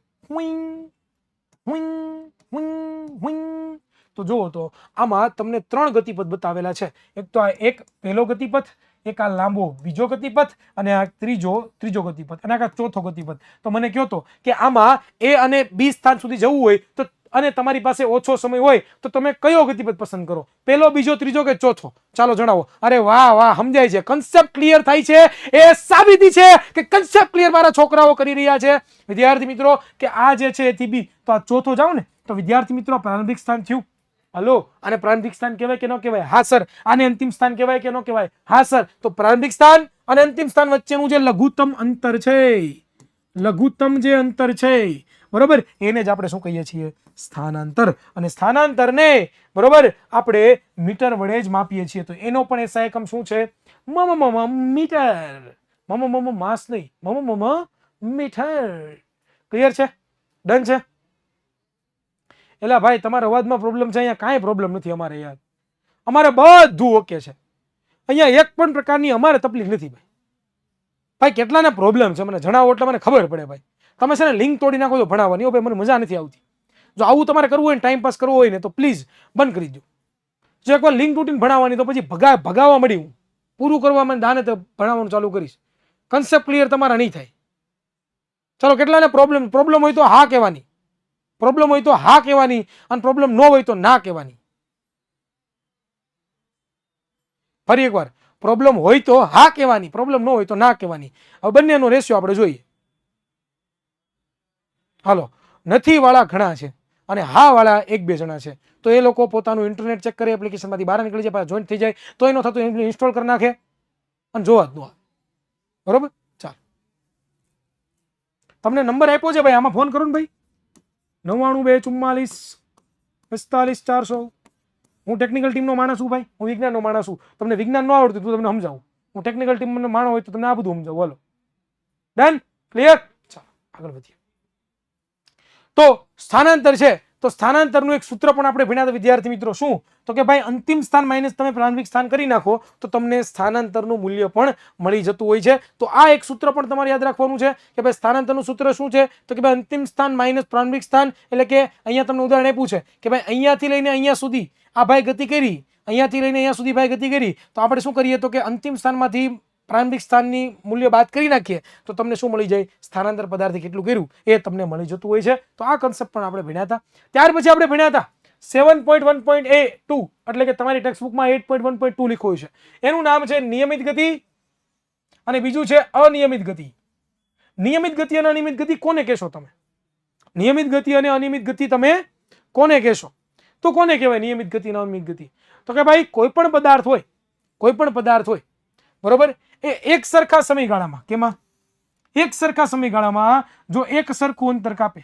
તો જુઓ તો આમાં તમને 3 ગતિપથ બતાવેલા છે. એક તો આ એક પહેલો ગતિપથ, એક આ લાંબો બીજો ગતિપથ અને આ ત્રીજો ગતિપથ અને આ ચોથો ગતિપથ. તો મને કહો તો કે આમાં એ અને બી સ્થાન સુધી જવું હોય તો અને તમારી પાસે ઓછો સમય હોય તો તમે કયો ગતિપથ પસંદ કરો? પહેલો, બીજો, ત્રીજો કે ચોથો? ચાલો જણાવો. અરે વાહ વાહ, સમજાય છે, કન્સેપ્ટ ક્લિયર થાય છે. એ સાબિતી છે કે કન્સેપ્ટ ક્લિયર મારા છોકરાઓ કરી રહ્યા છે. વિદ્યાર્થી મિત્રો કે આ જે છે એથી બી તો આ ચોથો જાવ ને તો વિદ્યાર્થી મિત્રો પ્રારંભિક સ્થાન થયું. હલો, આને પ્રારંભિક સ્થાન કહેવાય કે ન કહેવાય? હા સર. આને અંતિમ સ્થાન કહેવાય કે ન કહેવાય? હા સર. તો પ્રારંભિક સ્થાન અને અંતિમ સ્થાન વચ્ચેનું જે લઘુત્તમ અંતર છે, લઘુત્તમ જે અંતર છે, બરોબર, એને જ આપણે શું કહીએ છીએ? સ્થાનાંતર. અને સ્થાનાંતરને બરોબર આપણે મીટર વડે જ માપીએ છીએ. તો એનો પણ એસા એકમ શું છે? મીટર. માસ નહીં, મીટર. ક્લિયર છે? ડન છે? એલા ભાઈ તમારા અવાજમાં પ્રોબ્લેમ છે? અહીંયા કાંઈ પ્રોબ્લેમ નથી અમારે યાર. અમારે બધું ઓકે છે. અહીંયા એક પણ પ્રકારની અમારે તકલીફ નથી ભાઈ. ભાઈ કેટલાને પ્રોબ્લેમ છે મને જણાવો એટલે મને ખબર પડે ભાઈ. તમે છે ને લિંક તોડી નાખો તો ભણાવવાની. ભાઈ મને મજા નથી આવતી. જો આવું તમારે કરવું હોય ને, ટાઈમ પાસ કરવો હોય ને, તો પ્લીઝ બંધ કરી દો. જો એકવાર લિંક તૂટીને ભણાવવાની તો પછી ભગાવવા મળી હું પૂરું કરવામાં દાને તો ભણાવવાનું ચાલુ કરીશ. કન્સેપ્ટ ક્લિયર તમારા નહીં થાય. ચાલો, કેટલાને પ્રોબ્લેમ હોય તો હા કહેવાની, પ્રોબ્લેમ હોય તો હા કહેવાની, અને પ્રોબ્લેમ ન હોય તો ના કહેવાની. ફરી એકવાર, પ્રોબ્લેમ હોય તો હા કહેવાની, પ્રોબ્લેમ ન હોય તો ના કહેવાની. હવે બંનેનો રેશિયો આપણે જોઈએ. હાલો, નથી વાળા ઘણા છે અને હા વાળા એક બે જણા છે. તો એ લોકો પોતાનું ઇન્ટરનેટ ચેક કરે, એપ્લિકેશનમાંથી બહાર નીકળી જાય, પાછા જોઈન્ટ થઈ જાય. તો એનો થતું ઇન્સ્ટોલ કરી નાખે અને જોવા જ ન આવે. બરોબર? ચાલો, તમને નંબર આપ્યો છે ભાઈ, આમાં ફોન કરો ને ભાઈ. 99 244 45 400. હું ટેકનિકલ ટીમનો માણસ છું ભાઈ, હું વિજ્ઞાનનો માણસ છું. તમને વિજ્ઞાન ન આવડતું તો તમને સમજાવું. હું ટેકનિકલ ટીમનો માણસ હોય તો તમને આ બધું સમજાવું. હાલો, ડન? ક્લિયર? ચાલો આગળ વધીએ. તો સ્થાનાંતર છે, તો સ્થાનાંતરનું એક સૂત્ર પણ આપણે ભણ્યા હતા વિદ્યાર્થી મિત્રો. શું? તો કે ભાઈ અંતિમ સ્થાન માઇનસ તમે પ્રારંભિક સ્થાન કરી નાખો તો તમને સ્થાનાંતરનું મૂલ્ય પણ મળી જતું હોય છે. તો આ એક સૂત્ર પણ તમારે યાદ રાખવાનું છે કે ભાઈ સ્થાનાંતરનું સૂત્ર શું છે? તો કે ભાઈ અંતિમ સ્થાન માઇનસ પ્રારંભિક સ્થાન. એટલે કે અહીંયા તમને ઉદાહરણ આપ્યું છે કે ભાઈ અહીંયાથી લઈને અહીંયા સુધી આ ભાઈ ગતિ કરી, અહીંયાથી લઈને અહીંયા સુધી ભાઈ ગતિ કરી. તો આપણે શું કરીએ? તો કે અંતિમ સ્થાનમાંથી પ્રારંભિક સ્થાનની મૂલ્ય બાદ કરી નાખીએ તો તમને શું મળી જાય? સ્થાનાંતર પદાર્થે કેટલું કર્યું એ તમને મળી જતું હોય છે. તો આ કન્સેપ્ટ પણ આપણે ભણ્યા હતા. ત્યાર પછી આપણે ભણ્યા હતા 7.1.A2, એટલે કે તમારી ટેક્સ્ટબુકમાં 8.1.2 લખ્યું છે. એનું નામ છે નિયમિત ગતિ અને બીજું છે અનિયમિત ગતિ. નિયમિત ગતિ અને અનિયમિત ગતિ કોને કહેશો તમે? નિયમિત ગતિ અને અનિયમિત ગતિ તમે કોને કહેશો? તો કોને કહેવાય નિયમિત ગતિ અને અનિયમિત ગતિ? તો કે ભાઈ કોઈ પણ પદાર્થ હોય, બરોબર, એ એક સરખા સમયગાળામાં, કેમાં? એક સરખા સમયગાળામાં જો એક સરખું અંતર કાપે,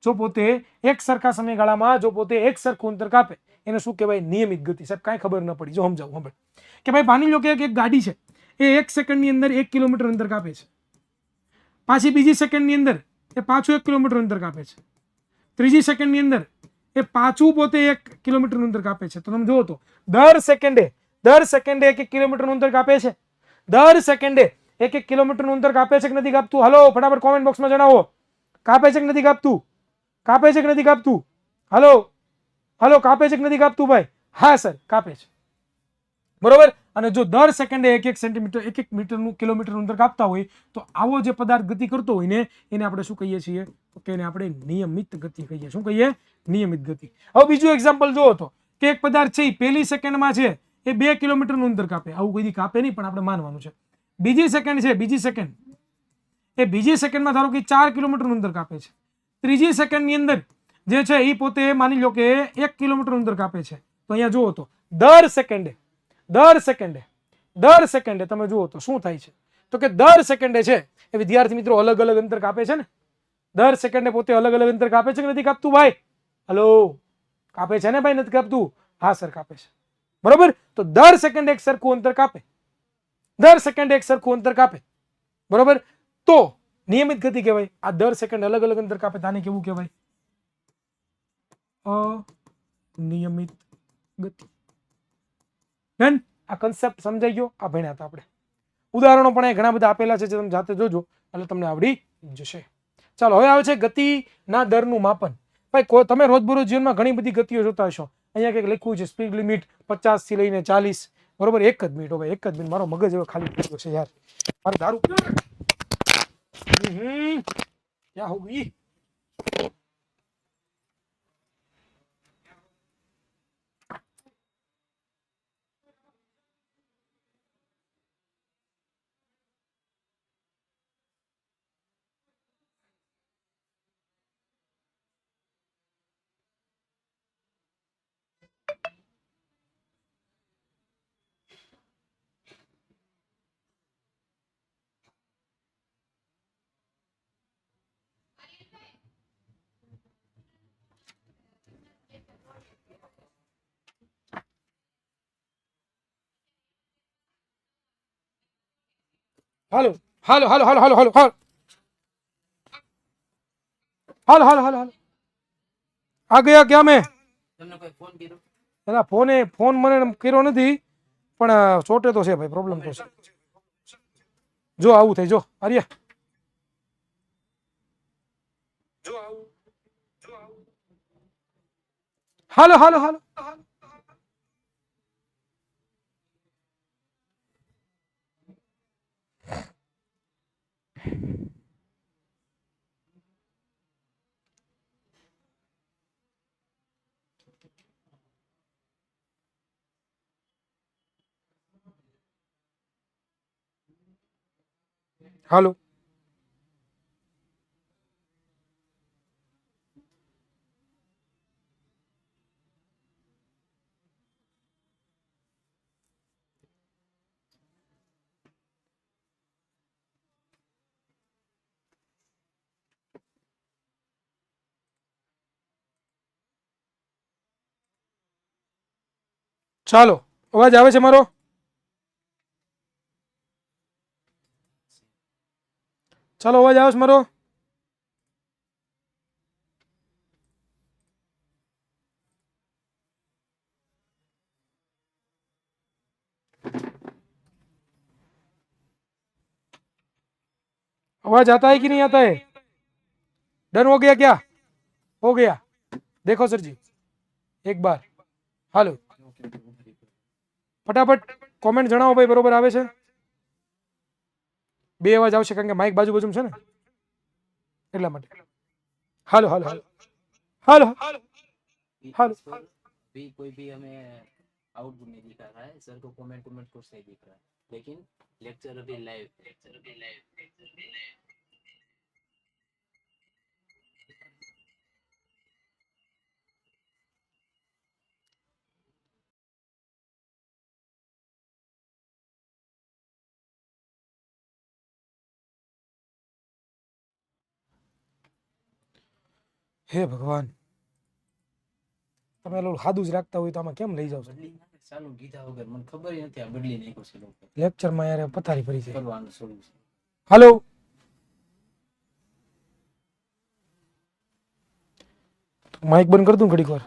જો પોતે એક સરખા સમયગાળામાં જો પોતે એક સરખું અંતર કાપે એને શું કહેવાય? નિયમિત ગતિ. સાહેબ કાંઈ ખબર ન પડી, જો સમજાવું. સાંભળ કે ભાઈ માની લો કે એક ગાડી છે, એ 1 સેકન્ડની અંદર 1 કિલોમીટર અંતર કાપે છે. પાછી બીજી સેકન્ડની અંદર એ પાછું 1 કિલોમીટર અંતર કાપે છે. ત્રીજી સેકન્ડની અંદર એ પાછું પોતે 1 કિલોમીટરનું અંતર કાપે છે. તો તમે જુઓ તો દર સેકન્ડે 1 કિલોમીટરનું અંતર કાપે છે. દર સેકન્ડે 1 કિલોમીટરનું અંતર કાપે છે કે નથી કાપતું? હલો, ફટાફટ કોમેન્ટ બોક્સમાં જણાવો. કાપે છે કે નથી કાપતું? કાપે છે કે નથી કાપતું? હલો, કાપે છે કે નથી કાપતું ભાઈ? હા સર, કાપે છે. બરોબર. અને જો દર સેકન્ડે 1 સેન્ટીમીટર 1 મીટરનું કિલોમીટરનું અંતર કાપતા હોય તો આવો જે પદાર્થ ગતિ કરતો હોય ને એને આપણે શું કહીએ છીએ? તો એને આપણે નિયમિત ગતિ કહીએ. શું કહીએ? નિયમિત ગતિ. હવે બીજું એક્ઝામ્પલ જુઓ તો કે એક પદાર્થ છે એ પહેલી સેકન્ડમાં છે એ 2 કિલોમીટરનું અંતર કાપે. આવું કોઈ કાપે નહીં, પણ આપણે માનવાનું છે. બીજી સેકન્ડ છે, બીજી સેકન્ડમાં ધારો કે 4 કિલોમીટરનું અંતર કાપે છે. ત્રીજી સેકન્ડની અંદર જે છે એ પોતે માની લો કે 1 કિલોમીટરનું અંતર કાપે છે. તો અહીંયા જુઓ તો દર સેકન્ડે તમે જુઓ તો શું થાય છે? તો કે દર સેકન્ડે છે એ વિદ્યાર્થી મિત્રો અલગ અલગ અંતર કાપે છે ને. દર સેકન્ડે પોતે અલગ અલગ અંતર કાપે છે કે નથી કાપતું ભાઈ? હલો, કાપે છે ને ભાઈ? નથી કાપતું? હા સર, કાપે છે. બરોબર. તો દર સેકન્ડે એક સરખું અંતર કાપે, દર સેકન્ડે એક સરખું અંતર કાપે. બરોબર. તો નિયમિત ગતિ કહેવાય. આ દર સેકન્ડ અલગ અલગ અંતર કાપે તાને કેવું કહેવાય? અનિયમિત ગતિ. ડન? આ કન્સેપ્ટ સમજાઈ ગયો? આ ભણ્યા હતા આપણે. ઉદાહરણો પણ ઘણા બધા આપેલા છે, જે તમે જાતે જોજો એટલે તમને આવડી જશે. ચાલો, હવે આવે છે ગતિના દરનું માપન. ભાઈ તમે રોજબરોજ જીવનમાં ઘણી બધી ગતિઓ જોતા હશો. અહીંયા કંઈક લખ્યું છે સ્પીડ લિમિટ 50 થી લઈને 40, બરોબર, એક જ મિનિટ હો ભાઈ, એક જ મિનિટ. મારો મગજ હવે ખાલી થઈ ગયો છે યાર. મારે દારૂ ક્યાં હો ગઈ? હાલો હાલો હાલો હાલો હાલો હાલો હાલો હાલો હાલો હાલો હાલો. આ ગયા ક્યાં મેં? તમને કોઈ ફોન કર્યો? એના ફોન મને કર્યો નથી, પણ ચોટે તો છે ભાઈ, પ્રોબ્લેમ તો છે. જો આવું થાય, જો આર્યા, હાલો હાલો હાલો હાલો. ચાલો, અવાજ આવે છે મારો? ચાલો, અવાજ આવે છે મારો? आवाज आता है कि नहीं आता है? डन हो गया क्या? हो गया? देखो सर जी, एक बार. હાલો, ફટાફટ કોમેન્ટ જણાવો ભાઈ, બરોબર આવે છે? બે અવાજ આવશે કારણ કે માઇક બાજુ બાજુ છે ને, એટલા માટે. હાલો હાલો હાલો હાલો હાલો. भी कोई भी हमें आउटपुट नहीं दिखा रहा है सर को, कमेंट कमेंट कुछ नहीं दिख रहा है, लेकिन लेक्चर अभी लाइव, लेक्चर अभी लाइव, लेक्चर अभी लाइव. હે ભગવાન, તમે લોકો સાદું જ રાખતા હોય તો આમાં કેમ લઈ જાવ છો? બદલી નાખે ચાલુ કીધા વગર, મને ખબર નથી આ બદલી નાખ્યો છે લોકો. લેક્ચરમાં યાર પથારી ભરી છે. કરવાનું સોલ્યુશન. હાલો, માઇક બંધ કર દઉં ઘડીક વાર.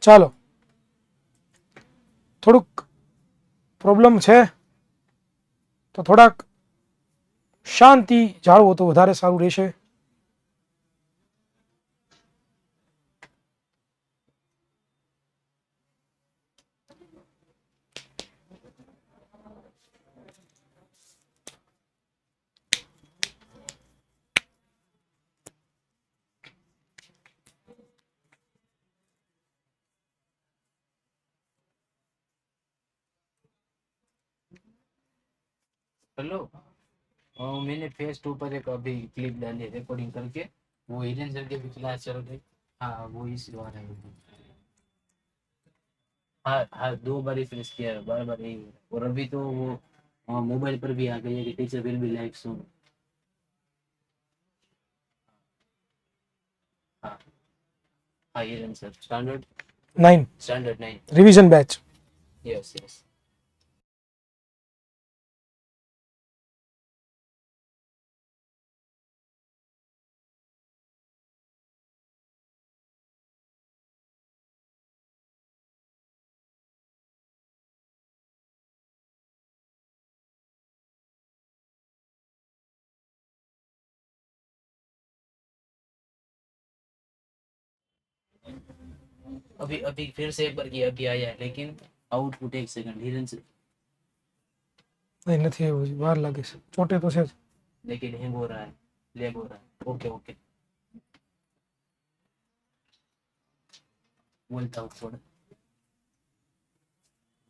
ચાલો, થોડુંક પ્રોબ્લેમ છે તો થોડાક શાંતિ જાળવો તો વધારે સારું રહેશે. हेलो, मैंने फेस टू पर एक अभी क्लिप डाली रिकॉर्डिंग करके, वो हिरेन सर की भी क्लास चल रही. हाँ वो इसी बार है. हाँ हाँ, 2 बार रिफ्रेश किया है, बार बार यही हो रहा है. और अभी तो वो मोबाइल पर भी आ गई है कि टीचर विल बी लाइव सून. हाँ हाँ, Hiren sir standard 9 standard 9. Revision batch. Yes yes. अभी अभी फिर से एक बार किया, अभी आया है, लेकिन आउटपुट 1 सेकंड हिरन से, नहीं નથી આવ્યું હજી, વાર લાગે છે, ચોટે તો છે જ. लेकिन हैंग हो रहा है, लैग हो रहा है। ओके ओके, बोलता हूँ थोड़ा,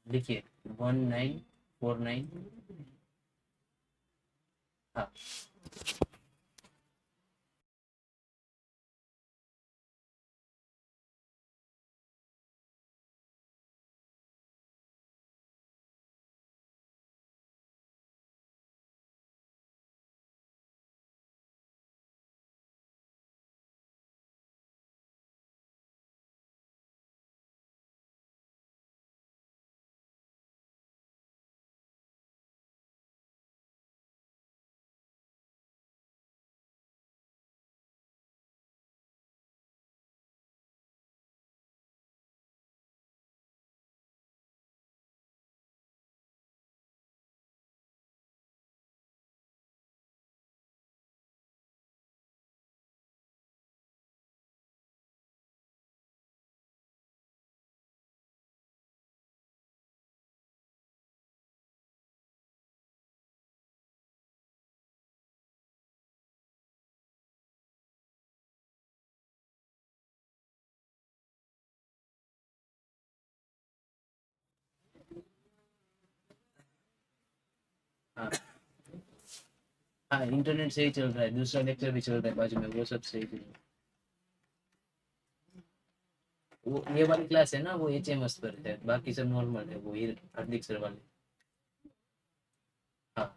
लिखिए 1949। हाँ हाँ हाँ, इंटरनेट से ही चल रहा है, दूसरा लेक्चर भी चल रहा है बाजू में, वो सब सही चल रहा है। वो ये वाली क्लास है ना, वो HMS पर है, बाकी सब नॉर्मल है, वो हार्दिक सर वाले। हाँ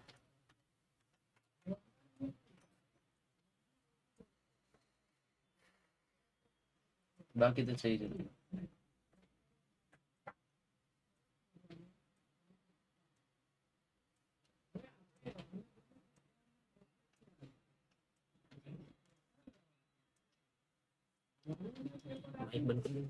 बाकी तो सही चल रहा है। माइक बंद कर दो।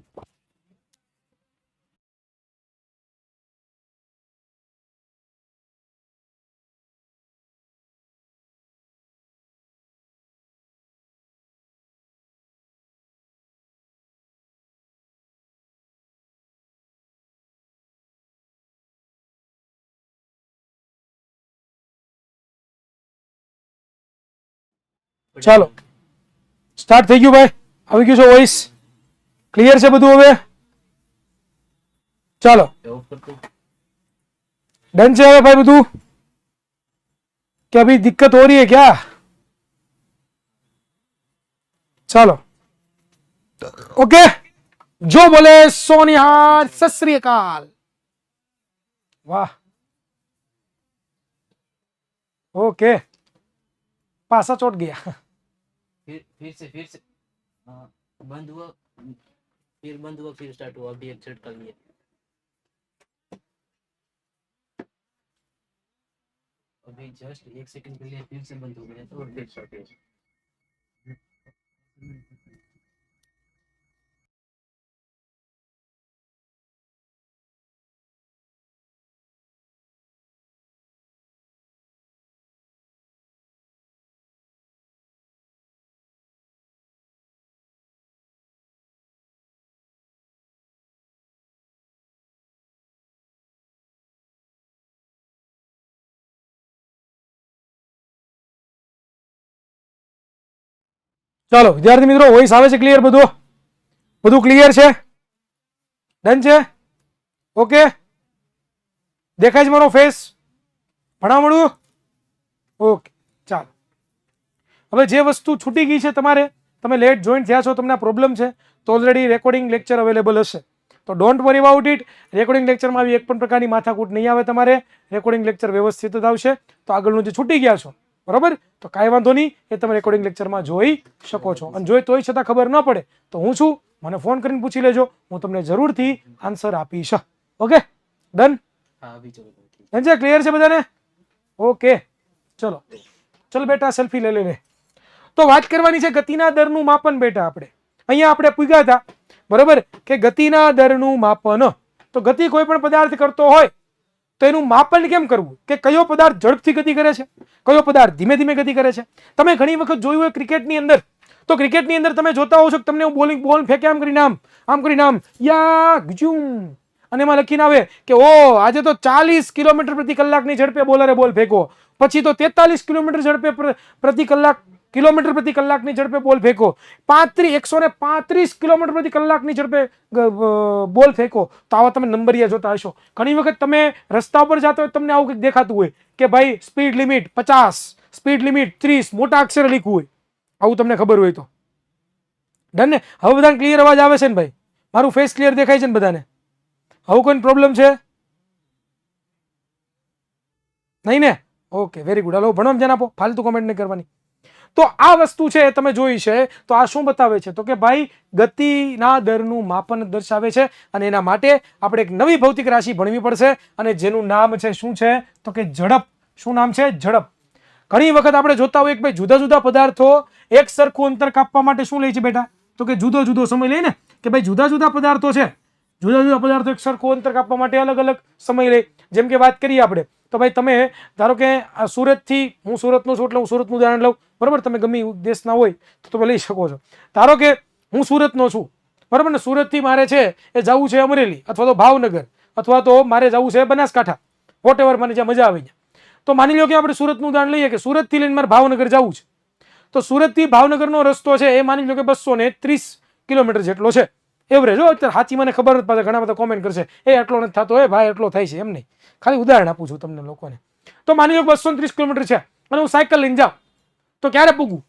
ચાલો સ્ટાર્ટ થઈ ગયું ભાઈ, આવી ગયું છે વોઇસ, ક્લિયર છે બધું હવે? ચાલો ऑफ कर दो। डन છે હવે ભાઈ બધું, कि अभी दिक्कत हो रही है क्या? चलो ओके, जो बोले सोनिहार सत श्री अकाल। वाह ओके, पासा चोट गया। फिर से हाँ, बंद हुआ, फिर बंद हुआ, फिर स्टार्ट हुआ, अभी एक झटका लिया। अभी जस्ट 1 सेकंड के लिए फिर से बंद हो गया तो, और फिर स्टार्ट हुआ। ચાલો વિદ્યાર્થી મિત્રો, વોઇસ આવે છે ક્લિયર? બધું બધું ક્લિયર છે? ડન છે? ઓકે, દેખાય છે મારો ફેસ? ભણાવણું ઓકે. ચાલો હવે જે વસ્તુ છૂટી ગઈ છે તમારે, તમે લેટ જોઈન્ટ થયા છો, તમને પ્રોબ્લેમ છે, તો ઓલરેડી રેકોર્ડિંગ લેક્ચર અવેલેબલ હશે, તો don't worry about it. Recording લેક્ચરમાં આવી એક પણ પ્રકારની માથાકૂટ નહીં આવે, તમારે રેકોર્ડિંગ લેક્ચર વ્યવસ્થિત જ આવશે. તો આગળનું જે છૂટી ગયા છો બરોબર, તો કાંઈ વાંધો નહીં, એ તમે રેકોર્ડિંગ લેક્ચરમાં જોઈ શકો છો. અને જોઈ તોય છતાં ખબર ન પડે તો હું છું, મને ફોન કરીને પૂછી લેજો, હું તમને જરૂરથી આન્સર આપીશ. Okay done? हाँ अभी चलो ठीक। ડન છે? ક્લિયર છે બધાને? ઓકે ચલો ચલ બેટા સેલ્ફી લઈ લે. તો વાત કરવાની છે ગતિના દરનું માપન બેટા. અહીંયા આપણે પૂછ્યા હતા બરોબર, કે ગતિના દરનું માપન. તો ગતિ કોઈ પણ પદાર્થ કરતો હોય તો એનું માપન કેમ કરવું કે કયો પદાર્થ ઝડપથી ગતિ કરે છે, કયો પદાર્થ ધીમે ધીમે ગતિ કરે છે. તમે ઘણી વખત જોયું હોય ક્રિકેટની અંદર, તો ક્રિકેટની અંદર તમે જોતા હો છો કે તમને બોલ ફેંકે આમ કરીને આમ યા ગજુમ, અને એમાં લખીને આવે કે ઓ આજે તો 40 કિલોમીટર પ્રતિ કલાકની ઝડપે બોલરે બોલ ફેંકો, પછી તો 43 કિલોમીટર ઝડપે કિલોમીટર પ્રતિ કલાકની ઝડપે બોલ ફેંકો, 135 કિલોમીટર પ્રતિ કલાકની ઝડપે બોલ ફેંકો. તો આવા તમે નંબરિયા જોતા હશો. ઘણી વખત તમે રસ્તા પર જતા હોય તમને આવું કંઈક દેખાતું હોય કે ભાઈ સ્પીડ લિમિટ 50, સ્પીડ લિમિટ 30, મોટા અક્ષરે લખ્યું હોય. આવું તમને ખબર હોય તો ડન ને. હવે બધાને ક્લિયર અવાજ આવે છે ને ભાઈ? મારું ફેસ ક્લિયર દેખાય છે ને બધાને? હવે કોઈ પ્રોબ્લેમ છે નહીં ને? Okay, very good. હાલો ભણો ધ્યાન આપો, ફાલતુ કોમેન્ટ નહીં કરવાની. તો આ વસ્તુ છે એ તમે જોઈ છે. તો આ શું બતાવે છે? તો કે ભાઈ ગતિના દરનું માપન દર્શાવે છે, અને એના માટે આપણે એક નવી ભૌતિક રાશિ ભણવી પડશે, અને જેનું નામ છે શું છે? તો કે ઝડપ. શું નામ છે? ઝડપ. ઘણી વખત આપણે જોતા હોઈએ કે ભાઈ જુદા જુદા પદાર્થો એક સરખું અંતર કાપવા માટે શું લે છે બેટા? તો કે જુદો જુદો સમય લે ને, કે ભાઈ જુદા જુદા પદાર્થો છે, જુદા જુદા પદાર્થો એક સરખું અંતર કાપવા માટે અલગ અલગ સમય લે. જેમ કે વાત કરીએ આપણે તો ભાઈ તમે ધારો કે સુરતથી, હું સુરતનો છું એટલે હું સુરતનું ઉદાહરણ લઉં, બરાબર? તમે ગમે દેશના હોય તો તમે લઈ શકો છો. ધારો કે હું સુરતનો છું, બરાબર ને? સુરતથી મારે છે એ જવું છે અમરેલી, અથવા તો ભાવનગર, અથવા તો મારે જવું છે બનાસકાંઠા, વોટ એવર, મને જ્યાં મજા આવે છે. તો માની લો કે આપણે સુરતનું ઉદાહરણ લઈએ કે સુરતથી લઈને મારે ભાવનગર જવું છે. તો સુરતથી ભાવનગરનો રસ્તો છે એ માની લો કે 230 કિલોમીટર જેટલો છે એવરેજ. અત્યારે સાચી મને ખબર નથી પડે, ઘણા બધા કોમેન્ટ કરશે એ એટલો નથી થતો, એ ભાઈ એટલો થાય છે. એમ નહીં, ખાલી ઉદાહરણ આપું છું તમને લોકોને. તો માની લો 230 કિલોમીટર છે અને હું સાયકલ લઈને જાઉં તો ક્યારે પૂગું?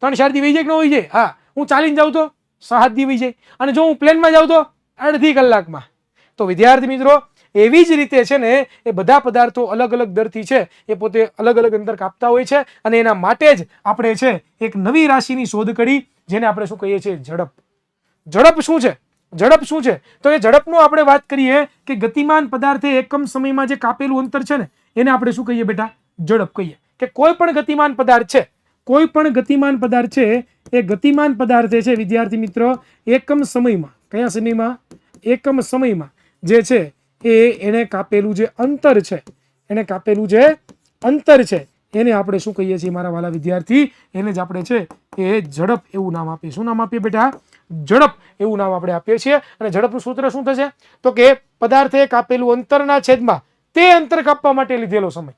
3-4 દી વહી જાય કે ન વહી જાય? હા. હું ચાલીને જાઉં તો 7 દી વહી જાય, અને જો હું પ્લેનમાં જાઉં તો અડધી કલાકમાં. તો વિદ્યાર્થી મિત્રો એવી જ રીતે છે ને એ બધા પદાર્થો અલગ અલગ દરથી છે એ પોતે અલગ અલગ અંતર કાપતા હોય છે, અને એના માટે જ આપણે છે એક નવી રાશિની શોધ કરી, જેને આપણે શું કહીએ છીએ? ઝડપ. ઝડપ શું છે? ઝડપ શું છે? તો એ ઝડપનું આપણે વાત કરીએ કે ગતિમાન પદાર્થે એકમ સમયમાં જે કાપેલું અંતર છે ને એને આપણે શું કહીએ બેટા? ઝડપ કહીએ. કે કોઈ પણ ગતિમાન પદાર્થ છે, કોઈ પણ ગતિમાન પદાર્થ છે એ ગતિમાન પદાર્થે છે વિદ્યાર્થી મિત્રો એકમ સમયમાં, કયા સમયમાં? એકમ સમયમાં જે છે એને કાપેલું જે અંતર છે, એને કાપેલું જે અંતર છે એને આપણે શું કહીએ છીએ મારા વાલા વિદ્યાર્થી? એને જ આપણે છે એ ઝડપ એવું નામ આપીએ. શું નામ આપીએ બેટા? ઝડપ એવું નામ આપણે આપીએ છીએ. અને ઝડપનું સૂત્ર શું થશે? તો કે પદાર્થે કાપેલું અંતરના છેદમાં તે અંતર કાપવા માટે લીધેલો સમય.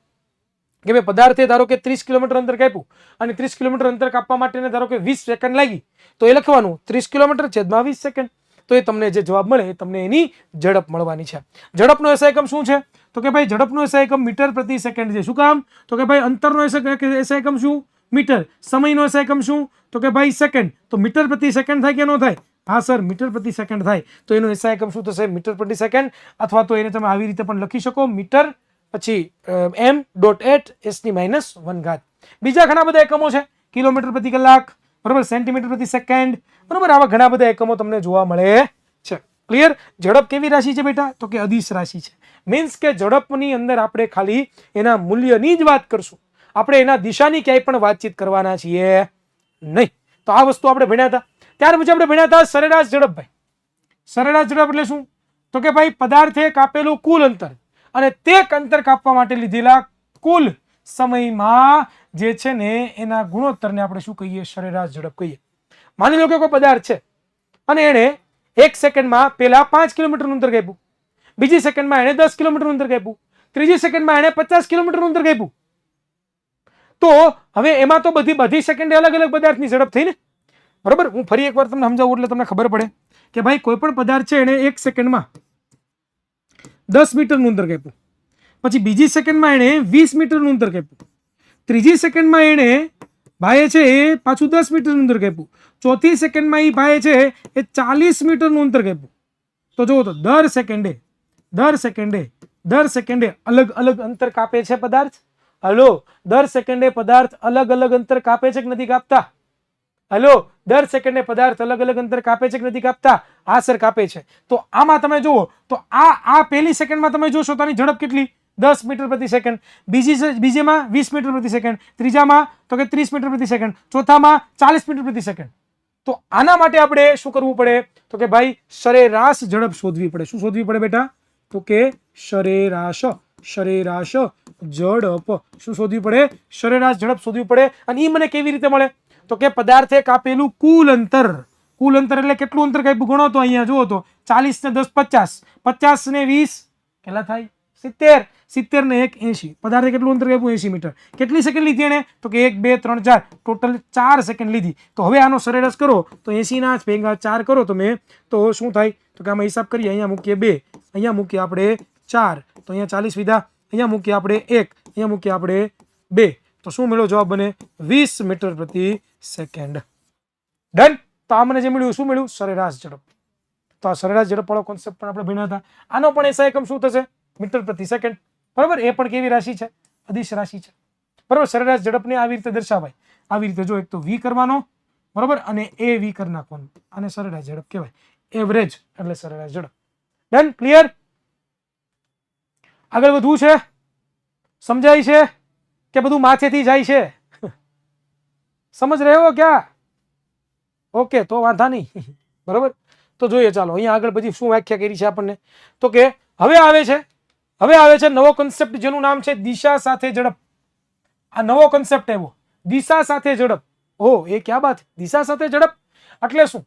કે ભાઈ પદાર્થે ધારો કે 30 કિલોમીટર અંતર કાપ્યું, અને 30 કિલોમીટર અંતર કાપવા માટે ધારો કે 20 સેકન્ડ લાગી, તો એ લખવાનું 30 કિલોમીટર છેદમાં 20 સેકન્ડ. તો એ તમને જે જવાબ મળે એ તમને એની ઝડપ મળવાની છે. ઝડપનો એસઆઈ એકમ શું છે? તો કે ભાઈ ઝડપનો એસઆઈ એકમ મીટર પ્રતિ સેકન્ડ છે. શું કામ? તો કે ભાઈ અંતરનો એસઆઈ એકમ શું? મીટર. સમયનો એસઆઈ એકમ શું? તો કે ભાઈ સેકન્ડ. તો મીટર પ્રતિ સેકન્ડ થાય કે ન થાય? હા સર, મીટર પ્રતિ સેકન્ડ થાય. તો એનો એસઆઈ એકમ શું થશે? મીટર પ્રતિ સેકન્ડ. અથવા તો એને તમે આવી રીતે પણ લખી શકો, મીટર પછી m.8 s⁻1. બીજા ઘણા બધા એકમો છે, કિલોમીટર પ્રતિ કલાક, બરાબર, સેન્ટીમીટર પ્રતિ સેકન્ડ, બરાબર. આવા ઘણા બધા એકમો તમને જોવા મળે છે. ક્લિયર? ઝડપ કેવી રાશિ છે બેટા? તો કે અદિશ રાશિ છે. મીન્સ કે ઝડપની અંદર આપણે ખાલી એના મૂલ્યની જ વાત કરશું, આપણે એના દિશાની ક્યાંય પણ વાતચીત કરવાના છીએ નહીં. તો આ વસ્તુ આપણે ભણ્યા હતા. ત્યાર પછી આપણે ભણ્યા હતા સરેરાશ ઝડપ. ભાઈ સરેરાશ ઝડપ એટલે શું? તો કે ભાઈ પદાર્થે કાપેલું કુલ અંતર અને તે અંતર કાપવા માટે લીધેલા કુલ સમયમાં જે છે ને એના ગુણોત્તરને આપણે શું કહીએ? સરેરાશ ઝડપ કહીએ. માની લો કે કોઈ પદાર્થ છે અને એણે 1 સેકન્ડમાં પહેલા 5 કિલોમીટરનું અંતર કાપ્યું, બીજી સેકન્ડમાં એણે 10 કિલોમીટરનું અંતર કાપ્યું, ત્રીજી સેકન્ડમાં એણે 50 કિલોમીટરનું અંતર કાપ્યું. તો હવે એમાં તો બધી સેકન્ડે અલગ અલગ પદાર્થની ઝડપ થઈ ને, બરોબર? હું ફરી એકવાર તમને સમજાવું એટલે તમને ખબર પડે કે ભાઈ કોઈ પણ પદાર્થ છે એણે 1 સેકન્ડમાં 10 મીટરનું અંતર કાપ્યું, પછી બીજી સેકન્ડમાં એણે 20 મીટરનું અંતર કાપ્યું, ત્રીજી સેકન્ડમાં એણે ભાઈએ છે એ પાછું 10 મીટરનું અંતર કાપ્યું, ચોથી સેકન્ડમાં એ ભાઈએ છે એ 40 મીટરનું અંતર કાપ્યું. તો જુઓ તો દર સેકન્ડે અલગ અલગ અંતર કાપે છે પદાર્થ. હલો, દર સેકન્ડે પદાર્થ અલગ અલગ અંતર કાપે છે કે નથી કાપતા? હલો, દર સેકન્ડે પદાર્થ અલગ અલગ અંતર કાપે છે કે નથી કાપતા? હા સર, કાપે છે. તો આમાં તમે જુઓ તો આ પહેલી સેકન્ડમાં તમે જોશો તો આની ઝડપ કેટલી? 10 મીટર પ્રતિ સેકન્ડ. બીજીમાં 20 મીટર પ્રતિ સેકન્ડ, ત્રીજામાં તો કે 30 મીટર પ્રતિ સેકન્ડ, ચોથામાં 40 મીટર પ્રતિ સેકન્ડ. તો આના માટે આપણે શું કરવું પડે? તો કે ભાઈ સરેરાશ ઝડપ શોધવી પડે. શું શોધવી પડે બેટા? તો કે સરેરાશ સરેરાશ ઝડપ. શું શોધવી પડે? સરેરાશ ઝડપ શોધવી પડે. અને એ મને કેવી રીતે મળે? તો કે પદાર્થે કાપેલું કુલ અંતર. કુલ અંતર એટલે કેટલું અંતર કાપ્યું ગણો તો અહીંયા જુઓ તો 40 ને 10 50, 50 ને 20 કેટલા થાય? 70, 70 ને 1 80. પદાર્થે કેટલું અંતર કાપ્યું? 80 મીટર. કેટલી સેકન્ડ લીધી એને? તો કે 1 2 3 4, ટોટલ 4 સેકન્ડ લીધી. તો હવે આનો સરેરાશ કરો તો 80 ના ભેગા 4 કરો તમે તો શું થાય? તો કે આમાં હિસાબ કરીએ. અહીંયા મૂકીએ 2, અહીંયા મૂકીએ આપણે 4, તો અહીંયા 40 વિધા, અહીંયા મૂકીએ આપણે 1, અહીંયા મૂકીએ આપણે 2. તો શું મળ્યો જવાબ બને? 20 મીટર પ્રતિ સેકન્ડ. ડન. તો આ મને જે મળ્યું શું મળ્યું? સરેરાશ ઝડપ. તો આ સરેરાશ ઝડપ વાળો કોન્સેપ્ટ પણ આપણે ભણ્યા હતા. આનો પણ એસઆઈ એકમ શું થશે? મીટર પ્રતિ સેકન્ડ. બરાબર. એ પણ કેવી રાશિ છે? અદિશ રાશિ છે. બરાબર. સરેરાશ ઝડપને આવી રીતે દર્શાવાય. આવી રીતે જો એક તો વી કરવાનો, બરાબર, અને એ વી કરી નાખવાનું. આને સરેરાશ ઝડપ કહેવાય. એવરેજ એટલે સરેરાશ ઝડપ. ડન. ક્લિયર? આગળ વધવું છે? સમજાય છે કે બધું માથેથી જાય છે? સમજ રહે હો ક્યાં? ઓકે, તો વાંધા નહીં. બરાબર. તો જોઈએ ચાલો અહીંયા આગળ બધી શું વ્યાખ્યા કરી છે આપણને. તો કે હવે આવે છે નવો કન્સેપ્ટ જેનું નામ છે દિશા સાથે ઝડપ. આ નવો કન્સેપ્ટ આવ્યો, દિશા સાથે ઝડપ. ઓહ, એ ક્યાં બાત! દિશા સાથે ઝડપ એટલે શું?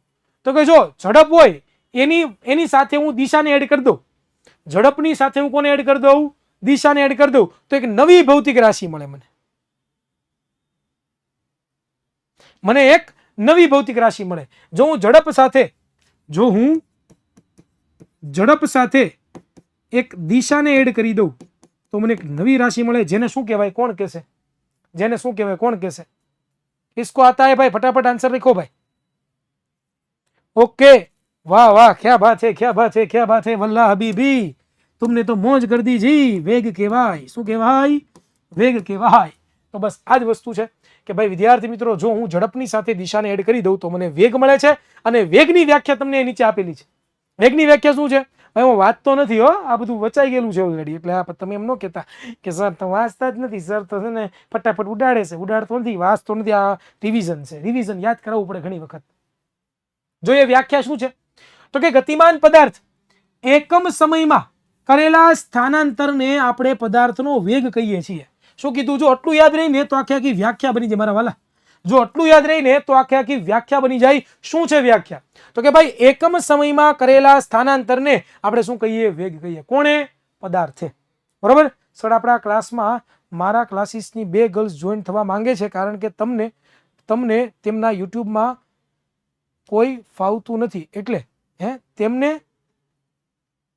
તો કે જો ઝડપ હોય એની સાથે હું દિશાને એડ કરી દઉં. ઝડપની સાથે હું કોને એડ કરી દઉં? દિશાને એડ કરી દઉં તો એક નવી ભૌતિક રાશિ મળે મને એક નવી ભૌતિક રાશિ મળે. જો હું ઝડપ સાથે એક દિશાને એડ કરી દઉં તો મને એક નવી રાશિ મળે. જેને શું કહેવાય? કોણ કહેશે? જેને શું કહેવાય? કોણ કહેશે? इसको आता है भाई? फटाफट आंसर लिखो भाई. ओके, वाह वाह, क्या बात है, क्या बात है, क्या बात है. वल्लाह हबीबी, तुमने तो मौज कर दी જી. વેગ કહેવાય. શું કહેવાય? વેગ કહેવાય. તો બસ આ જ વસ્તુ છે કે ભાઈ વિદ્યાર્થી મિત્રો, જો હું ઝડપની સાથે દિશાને એડ કરી દઉં તો મને વેગ મળે છે. અને વેગની વ્યાખ્યા તમને નીચે આપેલી છે. વેગની વ્યાખ્યા શું છે? ભાઈ હું વાંચતો નથી હો, આ બધું વચાઈ ગયેલું છે ઓલરેડી. એટલે તમે એમ ન કહેતા કે સર તો વાંચતા જ નથી, સર તો છે ને ફટાફટ ઉડાડે છે. ઉડાડતો નથી, વાંચતો નથી. આ રિવિઝન છે. રિવિઝન યાદ કરાવવું પડે ઘણી વખત. જોઈએ વ્યાખ્યા શું છે? તો કે ગતિમાન પદાર્થ એકમ સમયમાં કરેલા સ્થાનાંતરને આપણે પદાર્થનો વેગ કહીએ છીએ. શું કીધું? જો આટલું યાદ રહીને તો આખી આખી વ્યાખ્યા બની જાય મારા વાલા. જો આટલું યાદ રહીને તો આખી આખી વ્યાખ્યા બની જાય. શું છે વ્યાખ્યા? તો કે ભાઈ એકમ સમયમાં કરેલા સ્થાનાંતરને આપણે શું કહીએ? વેગ કહીએ. કોણે? પદાર્થે. બરોબર. સર આપણા ક્લાસમાં મારા ક્લાસીસની 2 ગર્લ્સ જોઈન થવા માંગે છે કારણ કે તમને તેમના યુટ્યુબમાં કોઈ ફાવતું નથી એટલે તેમને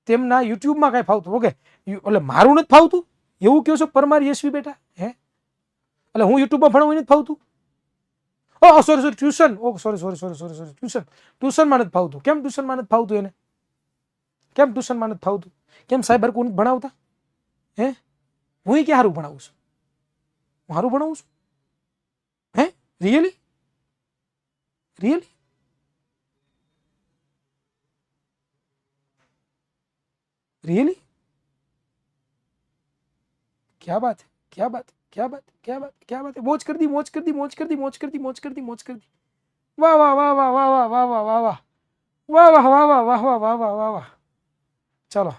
તેમના યુટ્યુબમાં કઈ ફાવતું. ઓકે, એટલે મારું નથી ફાવતું એવું કહો છો પરમાર યશવી બેટા? એટલે હું યુટ્યુબમાં ભણવું નથી ફાવતું? ઓ સોરી ટ્યુશન. ઓ સોરી ટ્યુશનમાં નથી ફાવતું. કેમ ટ્યુશનમાં નથી ફાવતું એને? કેમ ટ્યુશનમાં નથી ફાવતું? કેમ સાહેબ હરકું નથી ભણાવતા? હું ક્યાં સારું ભણાવું છું? હું સારું ભણાવું છું? રિયલી? रियली? क्या बात है, क्या बात है, क्या बात है, क्या बात है, क्या बात है. मौज कर दी, मौज कर दी, मौज कर दी, मौज कर दी, मौज कर दी, मौज कर दी. वाह वाह वाह वाह वाह वाह वाह वाह वाह वाह वाह वाह वाह वाह वाह वाह वाह वाह વાહ વાહ. ચાલો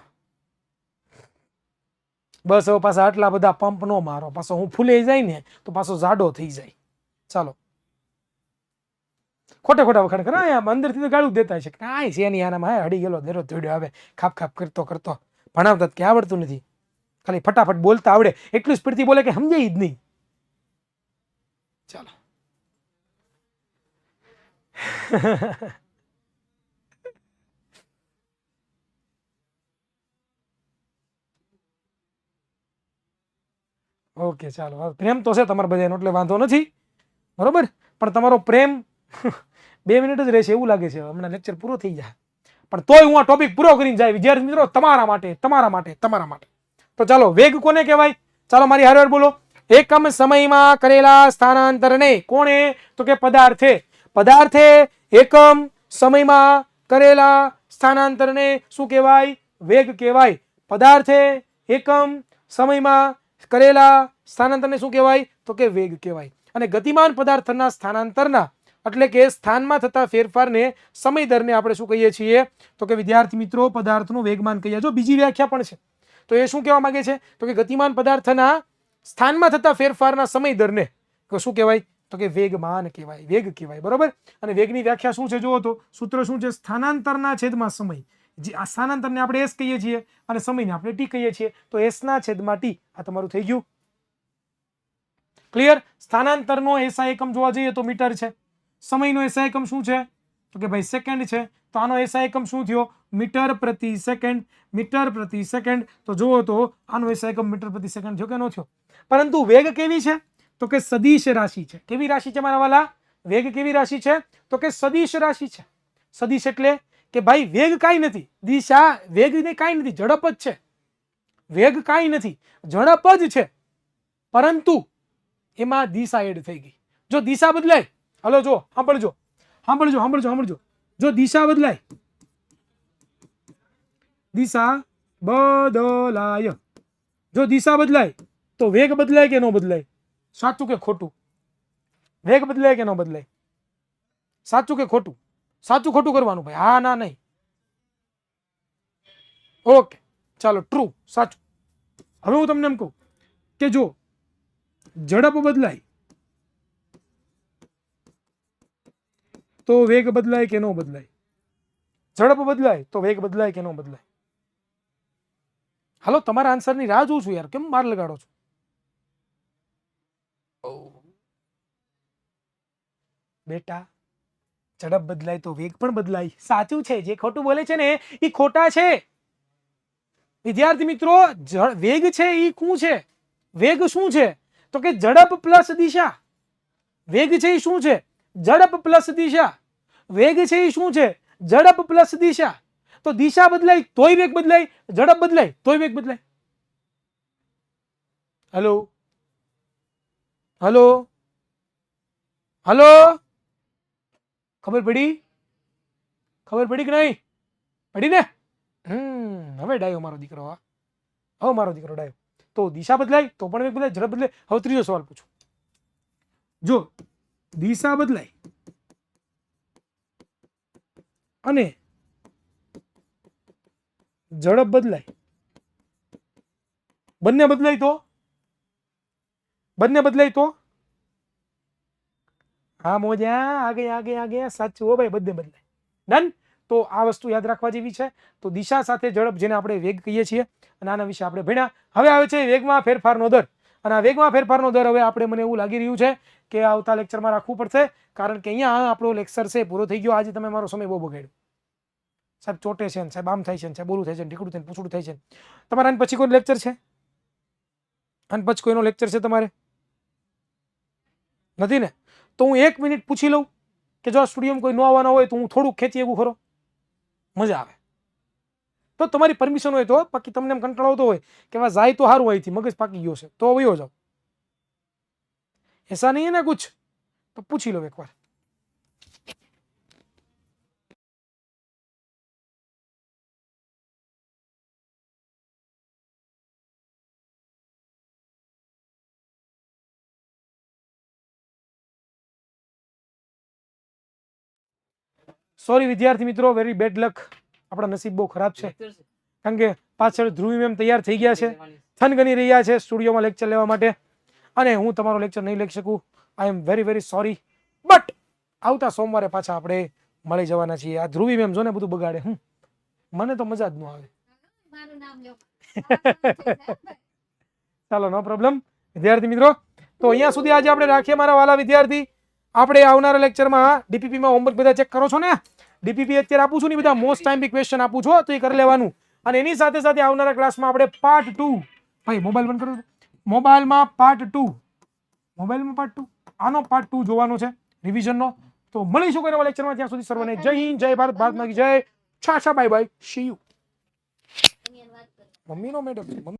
બસ હવે પાછા આટલા બધા પંપ નો મારો. પાછો હું ફૂલે જાય ને તો પાછો જાડો થઈ જાય. ચાલો ખોટા વખાણ કરે. અંદરથી તો ગાળું દેતા છે. કાંઈ છે નહીં આનામાં. હડી ગયેલો દેરો ધોડ્યો આવે ખાપ ખાપ કરતો ભણાવતા કે આવડતું નથી. ખાલી ફટાફટ બોલતા આવડે. એટલું સ્પીડથી બોલે કે સમજાય જ નહીં. ચાલો ઓકે ચાલો. પ્રેમ તો છે તમારા બધાનો એટલે વાંધો નથી. બરોબર. પણ તમારો પ્રેમ 2 મિનિટ જ રહેશે એવું લાગે છે. હમણાં લેક્ચર પૂરો થઈ જાય પણ તોય હું આ ટોપિક પૂરો કરીને જાય વિદ્યાર્થી મિત્રો તમારા માટે. તો ચાલો વેગ કોને કહેવાય? ચાલો મારી હારે બોલો. એકમ સમયમાં કરેલા સ્થાનાંતરને કોણે? તો કે પદાર્થે એકમ સમયમાં કરેલા સ્થાનાંતરને શું કહેવાય? વેગ કહેવાય. પદાર્થે એકમ સમયમાં કરેલા સ્થાનાંતરને શું કહેવાય? તો કે વેગ કહેવાય. અને ગતિમાન પદાર્થના સ્થાનાંતરના એટલે કે સ્થાનમાં થતા ફેરફારને સમય દરને આપણે શું કહીએ છીએ તો કે વિદ્યાર્થી મિત્રો પદાર્થનું વેગમાન કહીએ. જો બીજી વ્યાખ્યા પણ છે તો એ શું કહેવા માંગે છે તો કે ગતિમાન પદાર્થના સ્થાનમાં થતા ફેરફારના સમય દરને શું કહેવાય તો કે વેગમાન કહેવાય, વેગ કહેવાય. બરોબર. અને વેગની વ્યાખ્યા શું છે જુઓ તો સૂત્ર શું છે? સ્થાનાંતરના છેદમાં સમય. જે આ સ્થાનાંતરને આપણે એસ કહીએ છીએ અને સમયને આપણે ટી કહીએ છીએ, તો એસ ના છેદમાં ટી. આ તમારું થઈ ગયું ક્લિયર. સ્થાનાંતરનો એસઆઈ એકમ જોવા જઈએ તો મીટર છે, સમયનો એસઆઈ એકમ શું છે તો કે ભાઈ સેકન્ડ છે. તો આનો એસઆઈ એકમ શું થયો? મીટર પ્રતિ સેકન્ડ. મીટર પ્રતિ સેકન્ડ. તો જુઓ તો આનો એસઆઈ એકમ મીટર પ્રતિ સેકન્ડ થયો કે ન થયો? પરંતુ વેગ કેવી છે તો કે સદિશ રાશિ છે. કેવી રાશિ છે મારા વાલા? વેગ કેવી રાશિ છે તો કે સદિશ રાશિ છે. સદિશ એટલે કે ભાઈ વેગ કાંઈ નથી, દિશા વેગ ને કાંઈ નથી, ઝડપ જ છે. વેગ કાંઈ નથી, ઝડપ જ છે, પરંતુ એમાં દિશા એડ થઈ ગઈ. જો દિશા બદલાય, હલો જો સાંભળજો સાંભળજો સાંભળજો સાંભળજો, જો દિશા બદલાય, દિશા બદલાય, જો દિશા બદલાય તો વેગ બદલાય કે ન બદલાય? સાચું કે ખોટું? વેગ બદલાય કે ન બદલાય? સાચું કે ખોટું? સાચું ખોટું કરવાનું ભાઈ, હા ના નહીં. ઓકે ચાલો ટ્રુ, સાચું. હવે હું તમને એમ કહું કે જો ઝડપ બદલાય તો વેગ બદલાય કે ન બદલાય? ઝડપ બદલાય તો વેગ બદલાય કે ન બદલાય? હાલો તમારા આન્સરની રાહ જોઉં છું યાર, કેમ માર લગાડો છો? બેટા ઝડપ બદલાય તો વેગ પણ બદલાય. સાચું છે. જે ખોટું બોલે છે ને એ ખોટા છે. વિદ્યાર્થી મિત્રો વેગ છે એ શું છે? વેગ શું છે તો કે ઝડપ પ્લસ દિશા. વેગ છે એ શું છે? ઝડપ પ્લસ દિશા. વેગ છે એ શું છે? ઝડપ પ્લસ દિશા. તો દિશા બદલાય તોય વેગ બદલાય, ઝડપ બદલાય તોય વેગ બદલાય. હલો હલો હલો, ખબર પડી? ખબર પડી કે નહીં પડી ને? હવે ડાયો મારો દીકરો. હવે મારો દીકરો ડાયો. તો દિશા બદલાય તો પણ વેગ બદલાય, ઝડપ બદલાય. હવે ત્રીજો સવાલ પૂછું. જો દિશા બદલાય અને ઝડપ બદલાય, બંને બદલાય તો? બંને બદલાય તો? હા મોજા આગે આગે આગે, સાચું હો ભાઈ, બધે બદલાય. ડન. તો આ વસ્તુ યાદ રાખવા જેવી છે. તો દિશા સાથે ઝડપ, જેને આપણે વેગ કહીએ છીએ, અને આના વિશે આપણે ભણ્યા. હવે આવે છે વેગમાં ફેરફારનો દર. અને આ વેગમાં ફેરફારનો દર હવે આપણે, મને એવું લાગી રહ્યું છે કે આવતા લેક્ચરમાં રાખવું પડશે, કારણ કે અહીંયા આપણો લેક્ચર છે પૂરો થઈ ગયો. આજે તમે મારો સમય બહુ બગાડ્યો સાહેબ. ચોટે છે ને સાહેબ, આમ થાય છે ને સાહેબ, બોલું થાય છે, ઢીકડું થાય, પૂછડું થાય છે. તમારે આને પછી કોઈ લેક્ચર છે? આને પછી કોઈનો લેક્ચર છે તમારે? નથી ને? તો હું 1 મિનિટ પૂછી લઉં કે જો આ સ્ટુડિયોમાં કોઈ ન આવવાનો હોય તો હું થોડુંક ખેંચી એવું ખરો, મજા આવે તો તમારી પરમિશન હોય તો. બાકી તમને એમ કંટાળો આવતો હોય કે જાય તો સારું, અહીંથી મગજ પાકી ગયો છે તો વયો જાઓ. એસા નહીં હે ને કુછ, તો પૂછી લો એકવાર. સોરી વિદ્યાર્થી મિત્રો, વેરી બેડ લક. આપણા નસીબ બહુ ખરાબ છે, કારણ કે પાછળ ધ્રુવી મેમ તૈયાર થઈ ગયા છે, થનગની રહ્યા છે સ્ટુડિયોમાં લેક્ચર લેવા માટે, અને હું તમારો લેક્ચર નહીં લઈ શકું. I am very very sorry. But આવતા સોમવારે પાછા આપણે મળી જવાના છીએ. આ ધ્રુવી મેમ જો ને બધું બગાડે, મને તો મજા જ ન આવે. ચાલો નો પ્રોબ્લેમ વિદ્યાર્થી મિત્રો. તો અહીંયા સુધી આજે આપણે રાખીએ મારા વાલા વિદ્યાર્થી. આપણે આવનારા લેક્ચરમાં ડીપીપીમાં હોમવર્ક બધા ચેક કરો છો ને? ડીપીપી અત્યારે આપું છું ને, બધા મોસ્ટ ટાઈમ બી ક્વેશ્ચન આપું છું, તો એ કરી લેવાનું. અને એની સાથે સાથે આવનારા ક્લાસમાં આપણે પાર્ટ 2, ભાઈ મોબાઈલ બંધ કરો, મોબાઈલમાં પાર્ટ 2, મોબાઈલમાં પાર્ટ 2, આનો પાર્ટ 2 જોવાનો છે રિવિઝનનો. તો મળીશું કોઈ નવા લેક્ચરમાં. ત્યાં સુધી સર્વને જય હિન્દ, જય ભારત, ભારત માતા કી જય. છાછા બાય બાય, સી યુ. મમ્મીનો મેડમ, મમ્મી